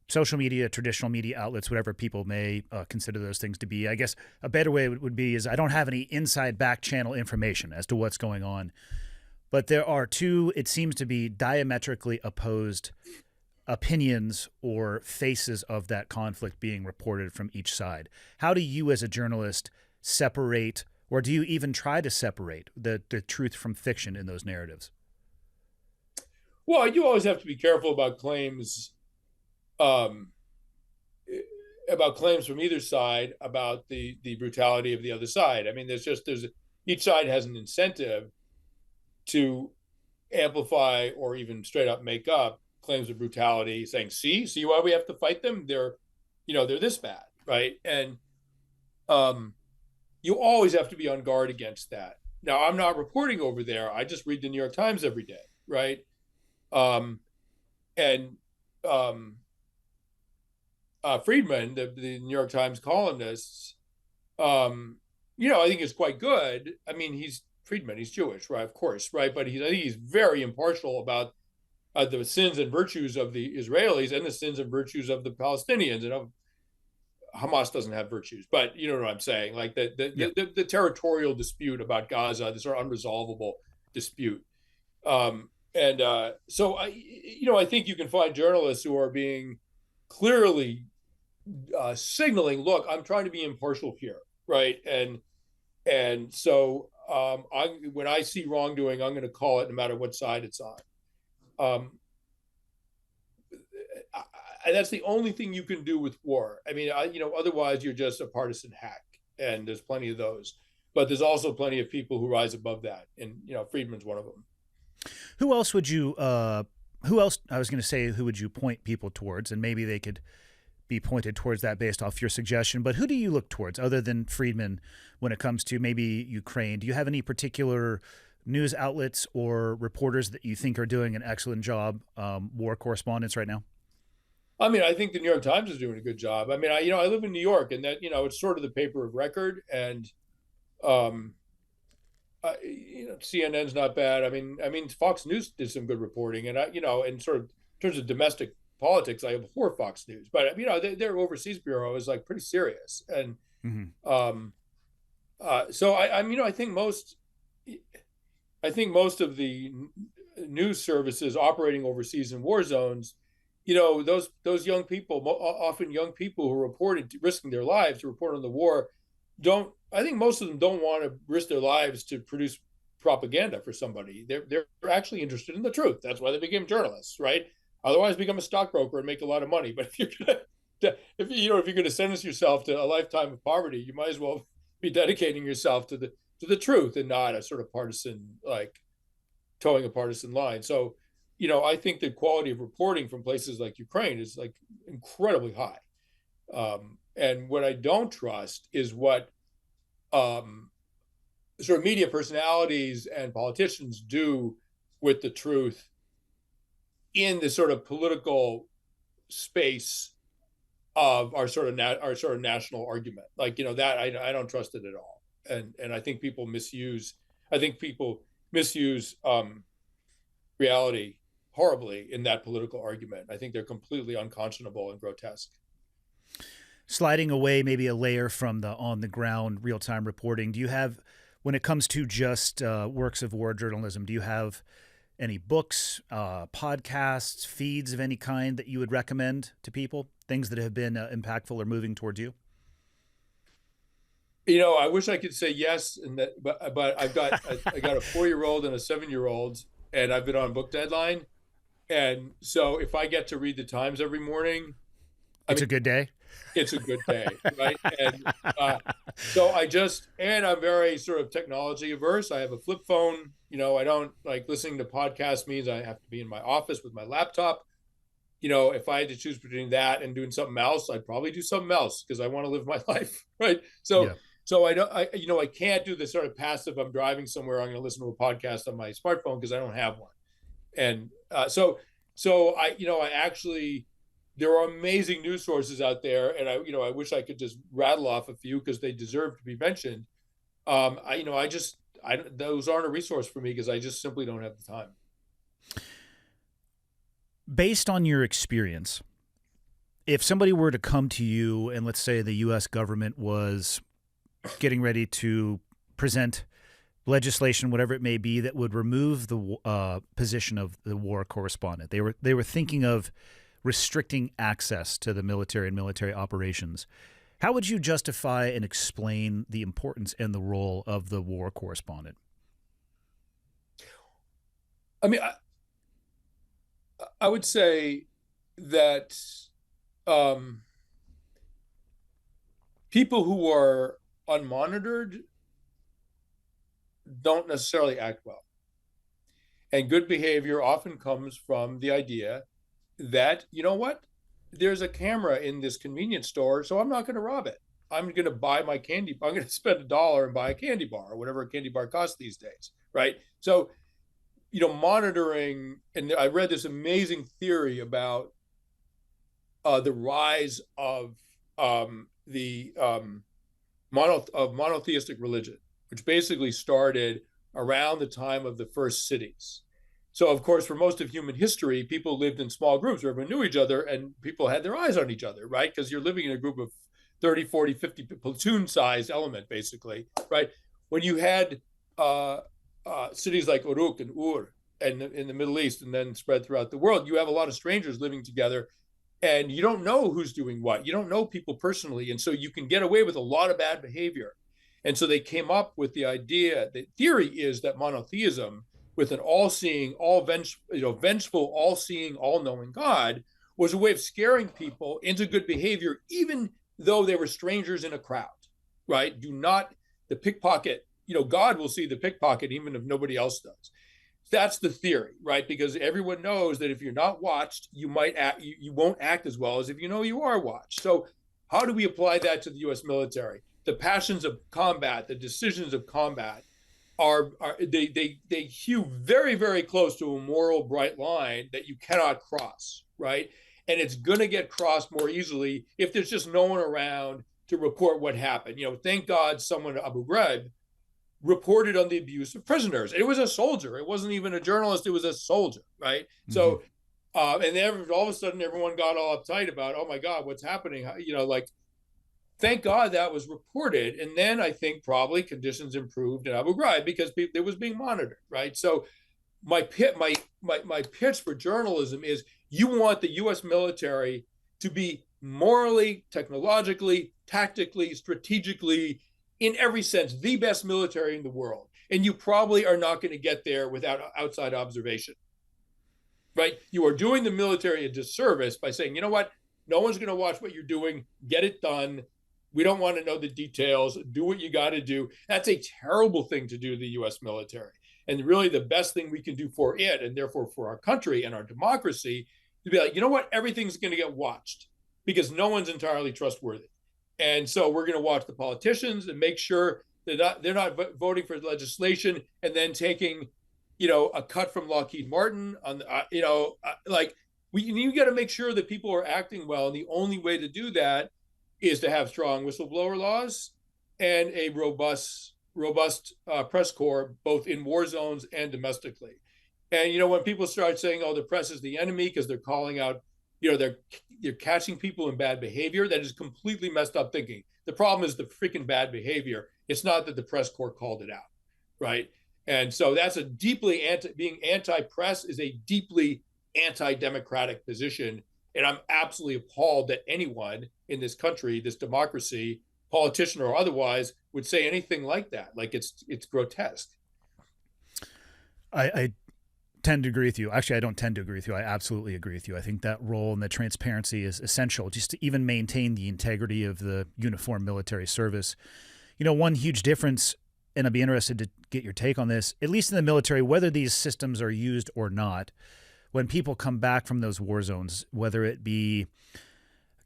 social media, traditional media outlets, whatever people may consider those things to be. I guess a better way would be is I don't have any inside back channel information as to what's going on. But there are two, it seems to be diametrically opposed opinions or faces of that conflict being reported from each side. How do you as a journalist separate, or do you even try to separate the truth from fiction in those narratives? Well, you always have to be careful about claims from either side about the brutality of the other side. I mean, each side has an incentive to amplify or even straight up make up claims of brutality, saying, see why we have to fight them? They're this bad, right? And you always have to be on guard against that. Now, I'm not reporting over there. I just read the New York Times every day, right? Friedman, the New York Times columnist, I think is quite good. I mean, he's Jewish, right? Of course, right? But I think he's very impartial about the sins and virtues of the Israelis and the sins and virtues of the Palestinians. And Hamas doesn't have virtues, but you know what I'm saying? Like the territorial dispute about Gaza, this sort of unresolvable dispute. So I think you can find journalists who are being clearly signaling, look, I'm trying to be impartial here, right? And so when I see wrongdoing, I'm going to call it no matter what side it's on. That's the only thing you can do with war. I mean, otherwise you're just a partisan hack, and there's plenty of those. But there's also plenty of people who rise above that, and Friedman's one of them. Who else would you? Who else? I was going to say, who would you point people towards, and maybe they could be pointed towards that based off your suggestion. But who do you look towards other than Friedman when it comes to maybe Ukraine? Do you have any particular news outlets or reporters that you think are doing an excellent job, war correspondents right now? I mean, I think the New York Times is doing a good job. I mean, I live in New York, and that it's sort of the paper of record, and CNN's not bad. I mean, Fox News did some good reporting, and in sort of in terms of domestic politics, I abhor Fox News, but their overseas bureau is like pretty serious, and so I think most of the news services operating overseas in war zones, those young people, often young people who reported risking their lives to report on the war, I think most of them don't want to risk their lives to produce propaganda for somebody. They're actually interested in the truth. That's why they became journalists, right? Otherwise, become a stockbroker and make a lot of money. But if you're going to sentence yourself to a lifetime of poverty, you might as well be dedicating yourself to the truth and not a sort of partisan, like towing a partisan line. So, I think the quality of reporting from places like Ukraine is like incredibly high. And what I don't trust is what sort of media personalities and politicians do with the truth in the sort of political space of our sort of national argument. Like, that I don't trust it at all. And I think people misuse reality horribly in that political argument. I think they're completely unconscionable and grotesque. Sliding away maybe a layer from the on-the-ground real-time reporting, do you have, when it comes to just works of war journalism, do you have any books, podcasts, feeds of any kind that you would recommend to people, things that have been impactful or moving towards you? I wish I could say yes, but I got a 4-year-old and a 7-year-old, and I've been on book deadline. And so if I get to read the Times every morning, a good day. It's a good day, right? And and I'm very sort of technology averse. I have a flip phone. I don't like listening to podcasts means I have to be in my office with my laptop. If I had to choose between that and doing something else, I'd probably do something else because I want to live my life, right? So, I can't do the sort of passive. I'm driving somewhere, I'm going to listen to a podcast on my smartphone because I don't have one. And so I actually, there are amazing news sources out there, and I wish I could just rattle off a few because they deserve to be mentioned. I those aren't a resource for me because I just simply don't have the time. Based on your experience, if somebody were to come to you and let's say the U.S. government was getting ready to present legislation, whatever it may be, that would remove the position of the war correspondent, they were thinking of restricting access to the military and military operations. How would you justify and explain the importance and the role of the war correspondent? I mean, I would say that people who are unmonitored don't necessarily act well. And good behavior often comes from the idea that, you know what, there's a camera in this convenience store, so I'm not going to rob it. I'm going to buy my candy. I'm going to spend $1 and buy a candy bar or whatever a candy bar costs these days, right? So, monitoring, and I read this amazing theory about the rise of monotheistic religion, which basically started around the time of the first cities. So, of course, for most of human history, people lived in small groups where everyone knew each other and people had their eyes on each other, right? Because you're living in a group of 30, 40, 50 platoon-sized element, basically, right? When you had cities like Uruk and Ur and in the Middle East and then spread throughout the world, you have a lot of strangers living together and you don't know who's doing what. You don't know people personally. And so you can get away with a lot of bad behavior. And so they came up with the idea, the theory is that monotheism, with an all-seeing, vengeful, all-seeing, all-knowing God, was a way of scaring people into good behavior, even though they were strangers in a crowd, right? The pickpocket, God will see the pickpocket even if nobody else does. That's the theory, right? Because everyone knows that if you're not watched, you won't act as well as if you know you are watched. So how do we apply that to the U.S. military? The passions of combat, the decisions of combat, they hew very, very close to a moral bright line that you cannot cross, right? And it's going to get crossed more easily if there's just no one around to report what happened. Thank God someone at Abu Ghraib reported on the abuse of prisoners. It was a soldier. It wasn't even a journalist. It was a soldier, right? Mm-hmm. So, and then all of a sudden everyone got all uptight about, oh my God, what's happening? Thank God that was reported. And then I think probably conditions improved in Abu Ghraib because it was being monitored, right? So my pitch for journalism is you want the U.S. military to be morally, technologically, tactically, strategically, in every sense, the best military in the world. And you probably are not going to get there without outside observation, right? You are doing the military a disservice by saying, you know what? No one's going to watch what you're doing. Get it done. We don't want to know the details. Do what you got to do. That's a terrible thing to do to the U.S. military. And really the best thing we can do for it, and therefore for our country and our democracy, to be like, you know what? Everything's going to get watched because no one's entirely trustworthy. And so we're going to watch the politicians and make sure they're not voting for legislation and then taking, a cut from Lockheed Martin on, you got to make sure that people are acting well. And the only way to do that is to have strong whistleblower laws and a robust press corps, both in war zones and domestically. And, when people start saying, oh, the press is the enemy because they're calling out, they're catching people in bad behavior, that is completely messed up thinking. The problem is the freaking bad behavior. It's not that the press corps called it out, right? And so that's being anti-press is a deeply anti-democratic position. And I'm absolutely appalled that anyone in this country, this democracy, politician or otherwise, would say anything like that. Like it's grotesque. I tend to agree with you. Actually, I don't tend to agree with you. I absolutely agree with you. I think that role and the transparency is essential just to even maintain the integrity of the uniformed military service. One huge difference, and I'd be interested to get your take on this, at least in the military, whether these systems are used or not, when people come back from those war zones, whether it be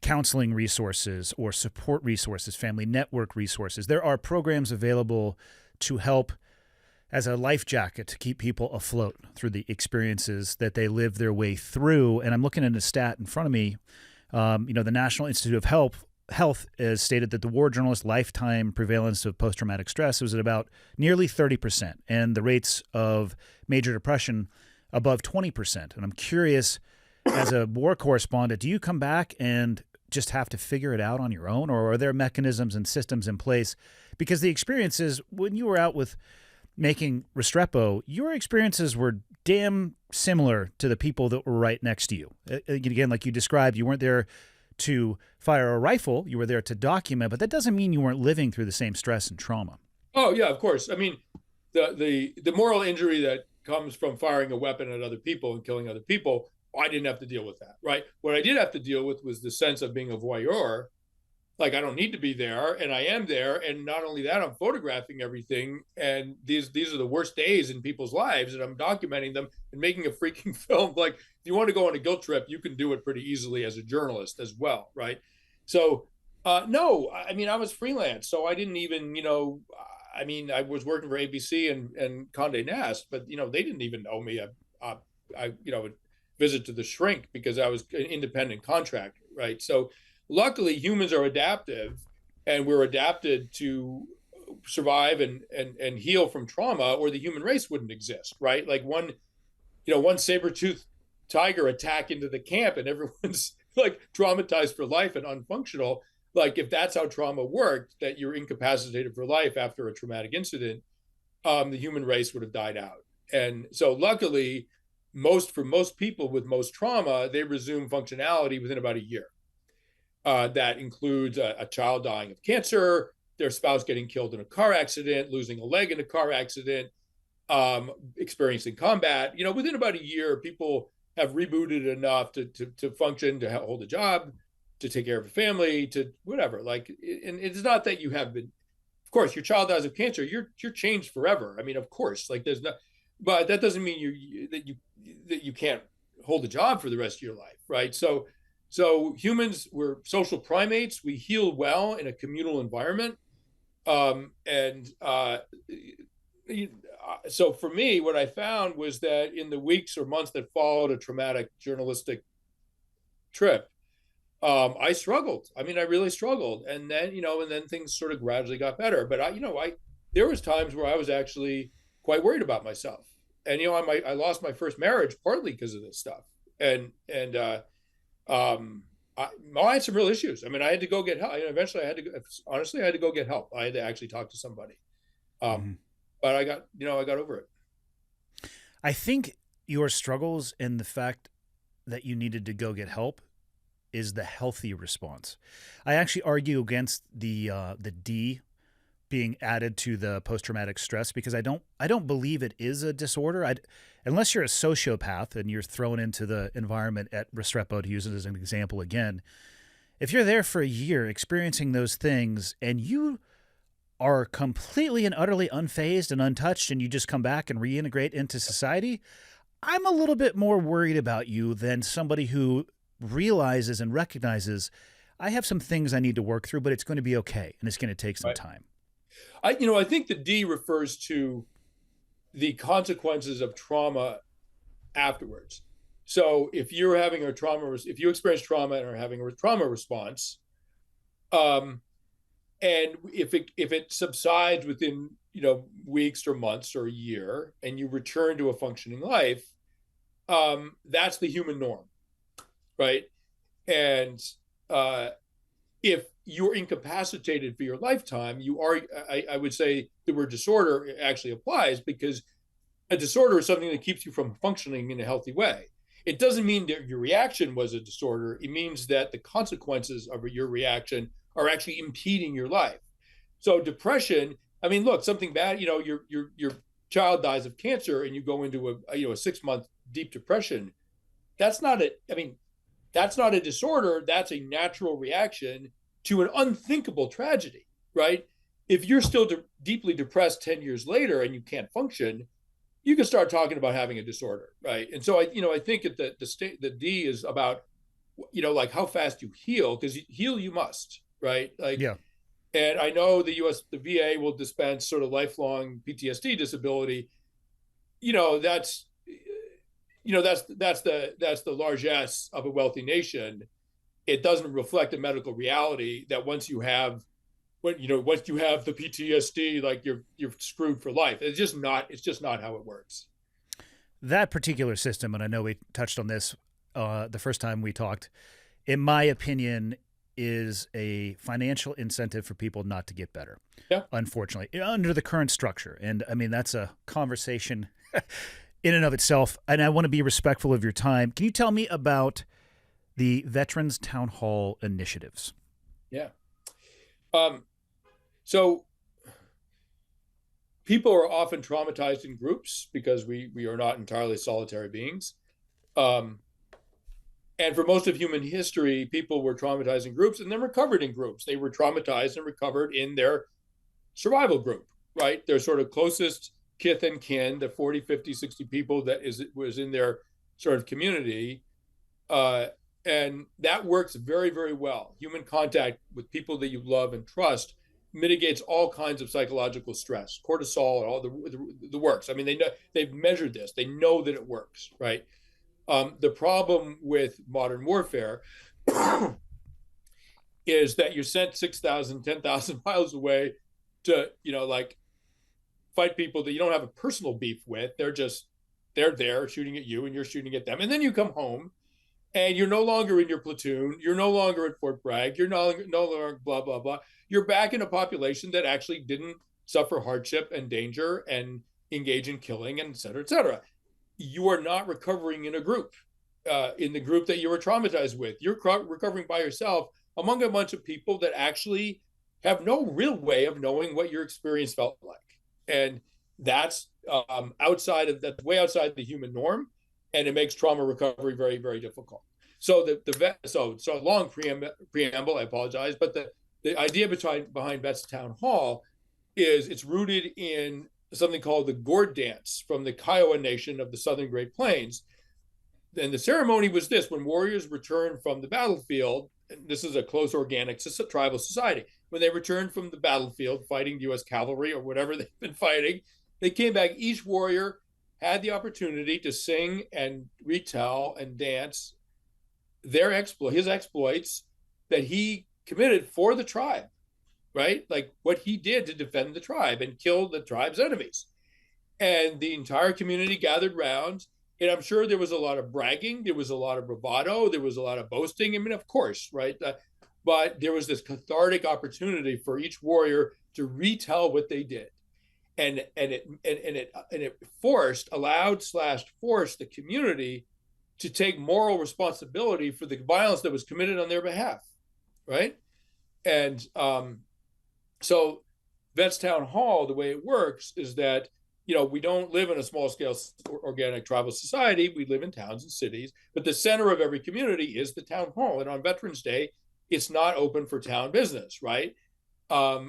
counseling resources or support resources, family network resources, there are programs available to help as a life jacket to keep people afloat through the experiences that they live their way through. And I'm looking at a stat in front of me. The National Institute of Health Health has stated that the war journalist lifetime prevalence of post-traumatic stress was at about nearly 30%, and the rates of major depression above 20%. And I'm curious, as a war correspondent, do you come back and just have to figure it out on your own, or are there mechanisms and systems in place? Because the experiences, when you were out with making Restrepo, your experiences were damn similar to the people that were right next to you. Again, like you described, you weren't there to fire a rifle, you were there to document, but that doesn't mean you weren't living through the same stress and trauma. Oh yeah, of course. I mean, the moral injury that comes from firing a weapon at other people and killing other people, I didn't have to deal with that, right? What I did have to deal with was the sense of being a voyeur. Like, I don't need to be there, and I am there. And not only that, I'm photographing everything. And these are the worst days in people's lives, and I'm documenting them and making a freaking film. Like, if you want to go on a guilt trip, you can do it pretty easily as a journalist as well, right? So, no, I mean, I was freelance, so I didn't even, I mean, I was working for ABC and Condé Nast, but, they didn't even owe me a visit to the shrink because I was an independent contractor, right? So luckily humans are adaptive, and we're adapted to survive and heal from trauma, or the human race wouldn't exist, right? Like one saber-toothed tiger attack into the camp and everyone's like traumatized for life and unfunctional. Like, if that's how trauma worked, that you're incapacitated for life after a traumatic incident, the human race would have died out. And so luckily, for most people with most trauma, they resume functionality within about a year. That includes a child dying of cancer, their spouse getting killed in a car accident, losing a leg in a car accident, experiencing combat. Within about a year, people have rebooted enough to function, to hold a job, to take care of a family, to whatever. Like, and it's not that you have been, of course, your child dies of cancer, you're changed forever. I mean, of course, like there's not, but that doesn't mean that you can't hold a job for the rest of your life, right? So humans, we're social primates. We heal well in a communal environment. So for me, what I found was that in the weeks or months that followed a traumatic journalistic trip, I struggled. I mean, I really struggled. And then, and then things sort of gradually got better. But there was times where I was actually quite worried about myself. And, I lost my first marriage partly because of this stuff. I had some real issues. I mean, I had to go get help. Eventually I had to go get help. I had to actually talk to somebody. But I got over it. I think your struggles and the fact that you needed to go get help is the healthy response. I actually argue against the D being added to the post-traumatic stress, because I don't believe it is a disorder. Unless you're a sociopath and you're thrown into the environment at Restrepo, to use it as an example again, if you're there for a year experiencing those things and you are completely and utterly unfazed and untouched, and you just come back and reintegrate into society, I'm a little bit more worried about you than somebody who realizes and recognizes, I have some things I need to work through, but it's going to be okay, and it's going to take some time. I think the D refers to the consequences of trauma afterwards. So if you're having if you experience trauma and are having a trauma response, and if it subsides within weeks or months or a year, and you return to a functioning life, that's the human norm, right? And if you're incapacitated for your lifetime, I would say the word disorder actually applies, because a disorder is something that keeps you from functioning in a healthy way. It doesn't mean that your reaction was a disorder. It means that the consequences of your reaction are actually impeding your life. So depression, I mean, look, something bad, your child dies of cancer and you go into a 6-month deep depression. That's not a disorder. That's a natural reaction to an unthinkable tragedy, right? If you're still deeply depressed 10 years later and you can't function, you can start talking about having a disorder, right? And so I think that the D is about, like how fast you heal, because heal you must, right? Like, yeah. And I know the VA will dispense sort of lifelong PTSD disability. That's the largesse of a wealthy nation. it doesn't reflect a medical reality that once you have the PTSD, like you're screwed for life. It's just not how it works. That particular system, and I know we touched on this the first time we talked, in my opinion, is a financial incentive for people not to get better. Yeah. Unfortunately, under the current structure. And I mean, that's a conversation in and of itself. And I want to be respectful of your time. Can you tell me about the Veterans Town Hall initiatives? Yeah. So people are often traumatized in groups because we are not entirely solitary beings. And for most of human history, people were traumatized in groups and then recovered in groups. They were traumatized and recovered in their survival group, right? Their sort of closest kith and kin, the 40, 50, 60 people that was in their sort of community. And that works very, very well. Human contact with people that you love and trust mitigates all kinds of psychological stress, cortisol, and all the works. I mean, they've measured this. They know that it works, right? The problem with modern warfare is that you're sent 6,000, 10,000 miles away to, fight people that you don't have a personal beef with. They're there shooting at you and you're shooting at them. And then you come home and you're no longer in your platoon. You're no longer at Fort Bragg. You're no longer blah, blah, blah. You're back in a population that actually didn't suffer hardship and danger and engage in killing, and et cetera, et cetera. You are not recovering in a group, in the group that you were traumatized with. You're recovering by yourself among a bunch of people that actually have no real way of knowing what your experience felt like. And that's that's way outside the human norm, and it makes trauma recovery very, very difficult. So so long preamble, I apologize, but the idea behind Vets Town Hall is it's rooted in something called the Gourd Dance from the Kiowa Nation of the Southern Great Plains. And the ceremony was this: when warriors returned from the battlefield, and this is a close organic tribal society, when they returned from the battlefield fighting U.S. cavalry or whatever they've been fighting, they came back. Each warrior had the opportunity to sing and retell and dance his exploits that he committed for the tribe, right? Like what he did to defend the tribe and kill the tribe's enemies. And the entire community gathered round. And I'm sure there was a lot of bragging. There was a lot of bravado. There was a lot of boasting. I mean, of course, right? But there was this cathartic opportunity for each warrior to retell what they did. And it forced the community to take moral responsibility for the violence that was committed on their behalf, right? And so Vets Town Hall, the way it works is that, we don't live in a small scale organic tribal society. We live in towns and cities, but the center of every community is the town hall. And on Veterans Day, it's not open for town business, right?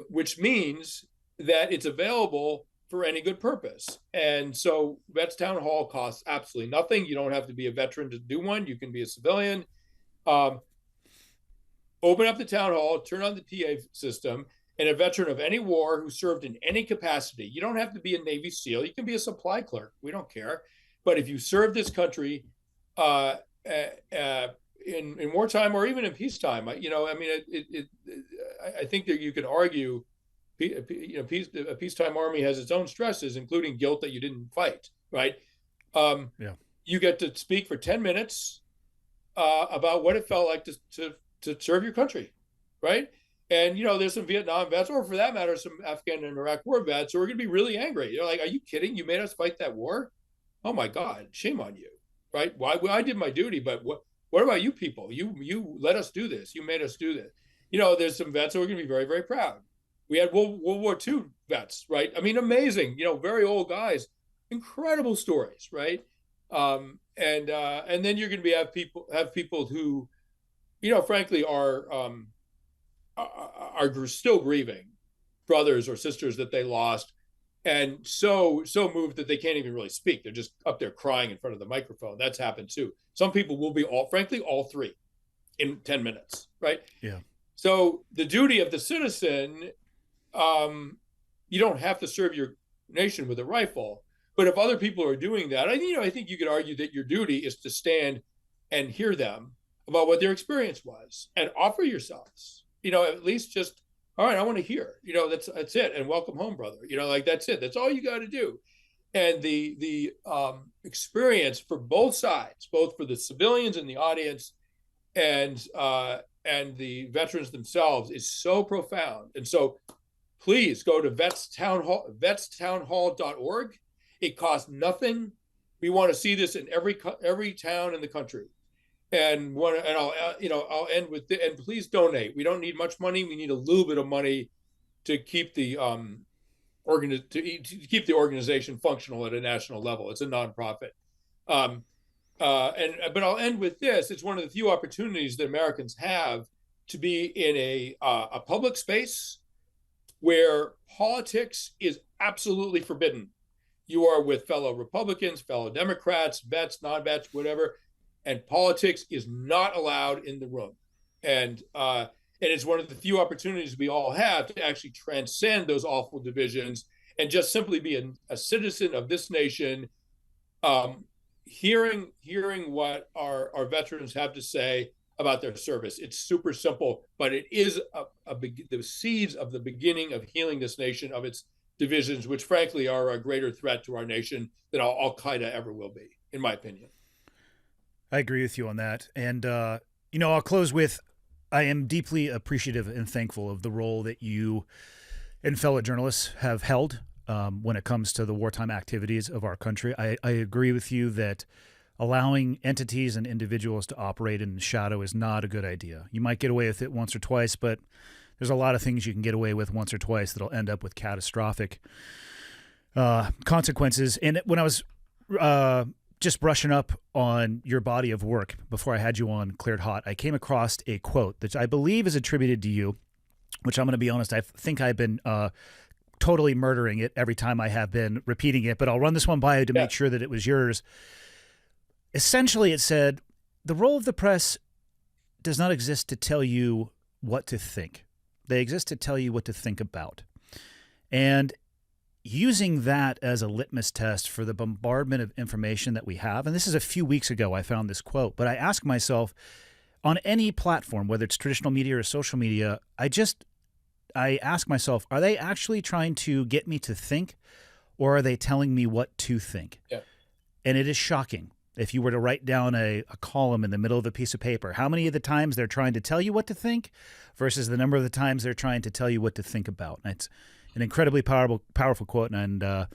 Which means that it's available for any good purpose. And so Vets Town Hall costs absolutely nothing. You don't have to be a veteran to do one. You can be a civilian. Open up the town hall, turn on the PA system, and a veteran of any war who served in any capacity. You don't have to be a Navy SEAL. You can be a supply clerk. We don't care. But if you serve this country in wartime or even in peacetime, I think that you could argue, a peacetime army has its own stresses, including guilt that you didn't fight, right? You get to speak for 10 minutes about what it felt like to serve your country, right? And, there's some Vietnam vets, or for that matter, some Afghan and Iraq war vets who are going to be really angry. You're like, are you kidding? You made us fight that war? Oh, my God, shame on you, right? Well, I did my duty, but what about you people? You let us do this. You made us do this. There's some vets who are going to be very, very proud. We had World War II vets, right? I mean, amazing, very old guys, incredible stories, right? And then you're going to have people who, frankly, are still grieving brothers or sisters that they lost, and so moved that they can't even really speak. They're just up there crying in front of the microphone. That's happened too. Some people will be all three in 10 minutes, right? Yeah. So the duty of the citizen, you don't have to serve your nation with a rifle, but if other people are doing that, I think you could argue that your duty is to stand and hear them, about what their experience was and offer yourselves, at least just, all right, I want to hear, that's it. And welcome home, brother. Like, that's it. That's all you got to do. And the experience for both sides, both for the civilians in the audience and the veterans themselves, is so profound. And so please go to vetstownhall.org. It costs nothing. We want to see this in every town in the country. And I'll end with and please donate. We don't need much money. We need a little bit of money to keep the keep the organization functional at a national level. It's a nonprofit. But I'll end with this. It's one of the few opportunities that Americans have to be in a public space where politics is absolutely forbidden. You are with fellow Republicans, fellow Democrats, vets, non-vets, whatever, and politics is not allowed in the room. And it's one of the few opportunities we all have to actually transcend those awful divisions and just simply be a citizen of this nation, hearing what our veterans have to say about their service. It's super simple, but it is the seeds of the beginning of healing this nation of its divisions, which frankly are a greater threat to our nation than Al-Qaeda ever will be, in my opinion. I agree with you on that. And, I'll close with, I am deeply appreciative and thankful of the role that you and fellow journalists have held when it comes to the wartime activities of our country. I agree with you that allowing entities and individuals to operate in the shadow is not a good idea. You might get away with it once or twice, but there's a lot of things you can get away with once or twice that'll end up with catastrophic consequences. And when I was just brushing up on your body of work before I had you on Cleared Hot, I came across a quote that I believe is attributed to you, which I'm going to be honest, I think I've been totally murdering it every time I have been repeating it, but I'll run this one by you to make sure that it was yours. Essentially, it said, the role of the press does not exist to tell you what to think. They exist to tell you what to think about. And using that as a litmus test for the bombardment of information that we have, and this is a few weeks ago I found this quote, but I ask myself, on any platform, whether it's traditional media or social media, I ask myself, are they actually trying to get me to think, or are they telling me what to think? Yeah. And it is shocking. If you were to write down a column in the middle of a piece of paper, how many of the times they're trying to tell you what to think versus the number of the times they're trying to tell you what to think about. And it's an incredibly powerful quote, and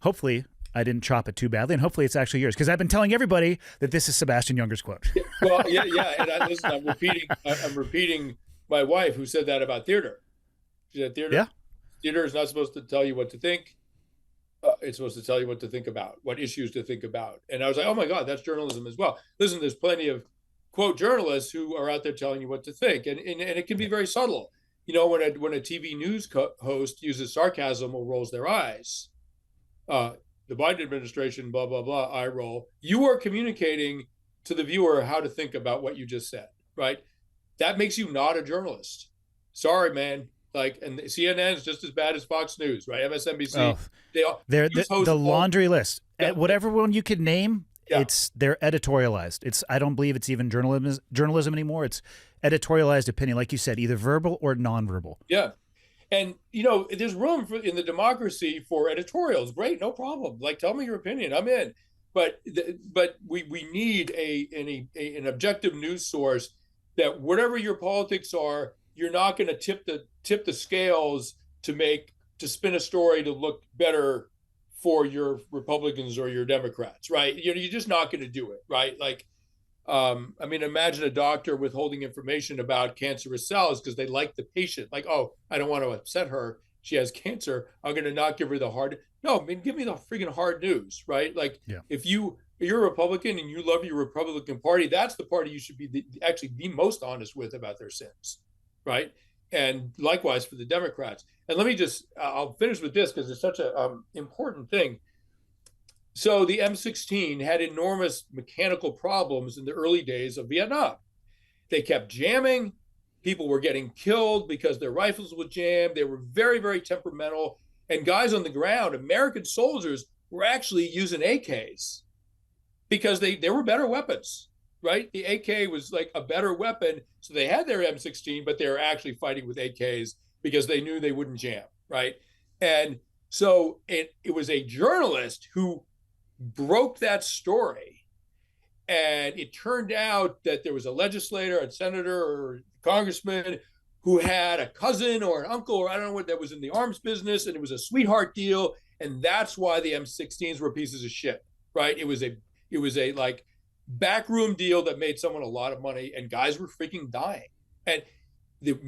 hopefully I didn't chop it too badly, and hopefully it's actually yours, because I've been telling everybody that this is Sebastian Junger's quote. Well, yeah. And I'm repeating my wife, who said that about theater. She said theater is not supposed to tell you what to think. It's supposed to tell you what to think about, what issues to think about. And I was like, oh my God, that's journalism as well. Listen, there's plenty of quote journalists who are out there telling you what to think. And it can be very subtle. When a TV news host uses sarcasm or rolls their eyes, the Biden administration, blah, blah, blah, eye roll, you are communicating to the viewer how to think about what you just said, right? That makes you not a journalist. Sorry, man. And CNN is just as bad as Fox News, right? MSNBC. They're the laundry list. Yeah. Whatever one you could name, they're editorialized. I don't believe it's even journalism anymore. It's editorialized opinion, like you said, either verbal or nonverbal. Yeah. And, there's room in the democracy for editorials. Great, no problem. Tell me your opinion. I'm in. But we need an objective news source that whatever your politics are, you're not going to tip the scales to spin a story to look better for your Republicans or your Democrats, right? You're just not going to do it, right? Imagine a doctor withholding information about cancerous cells because they like the patient. I don't want to upset her. She has cancer. I'm going to not give her the hard. No, give me the freaking hard news, right? If you're a Republican and you love your Republican Party, that's the party you should be actually the most honest with about their sins. Right. And likewise for the Democrats. And let me I'll finish with this because it's such an important thing. So the M16 had enormous mechanical problems in the early days of Vietnam. They kept jamming. People were getting killed because their rifles would jam. They were very, very temperamental. And guys on the ground, American soldiers, were actually using AKs because they were better weapons. right? The AK was like a better weapon. So they had their M16, but they were actually fighting with AKs because they knew they wouldn't jam, right? And so it was a journalist who broke that story. And it turned out that there was a legislator, a senator, or congressman who had a cousin or an uncle, or I don't know what, that was in the arms business, and it was a sweetheart deal. And that's why the M16s were pieces of shit, right? It was a like backroom deal that made someone a lot of money, and guys were freaking dying. And the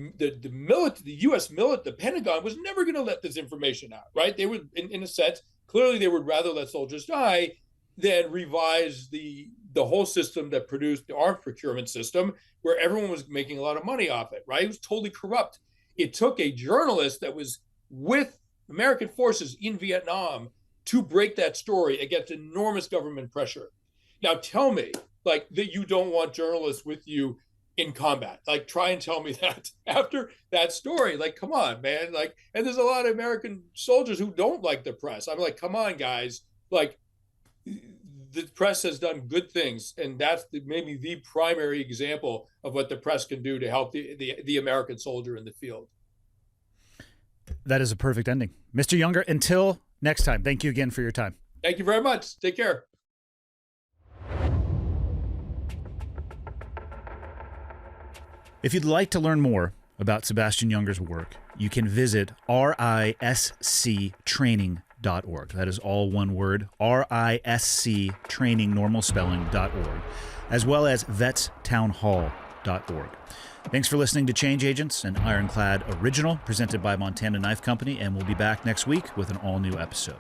U.S. military, the Pentagon was never going to let this information out, right? They would, in a sense, clearly they would rather let soldiers die than revise the whole system that produced the arms procurement system, where everyone was making a lot of money off it, right? It was totally corrupt. It took a journalist that was with American forces in Vietnam to break that story against enormous government pressure. Now tell me, like, that you don't want journalists with you in combat. Like, try and tell me that after that story. Like, come on, man. Like, and there's a lot of American soldiers who don't like the press. I'm like, come on, guys. Like, the press has done good things, and that's maybe the primary example of what the press can do to help the American soldier in the field. That is a perfect ending. Mr. Junger, until next time, thank you again for your time. Thank you very much. Take care. If you'd like to learn more about Sebastian Junger's work, you can visit risctraining.org. That is all one word, RISC training, normal spelling.org, as well as vetstownhall.org. Thanks for listening to Change Agents, an Ironclad original presented by Montana Knife Company, and we'll be back next week with an all-new episode.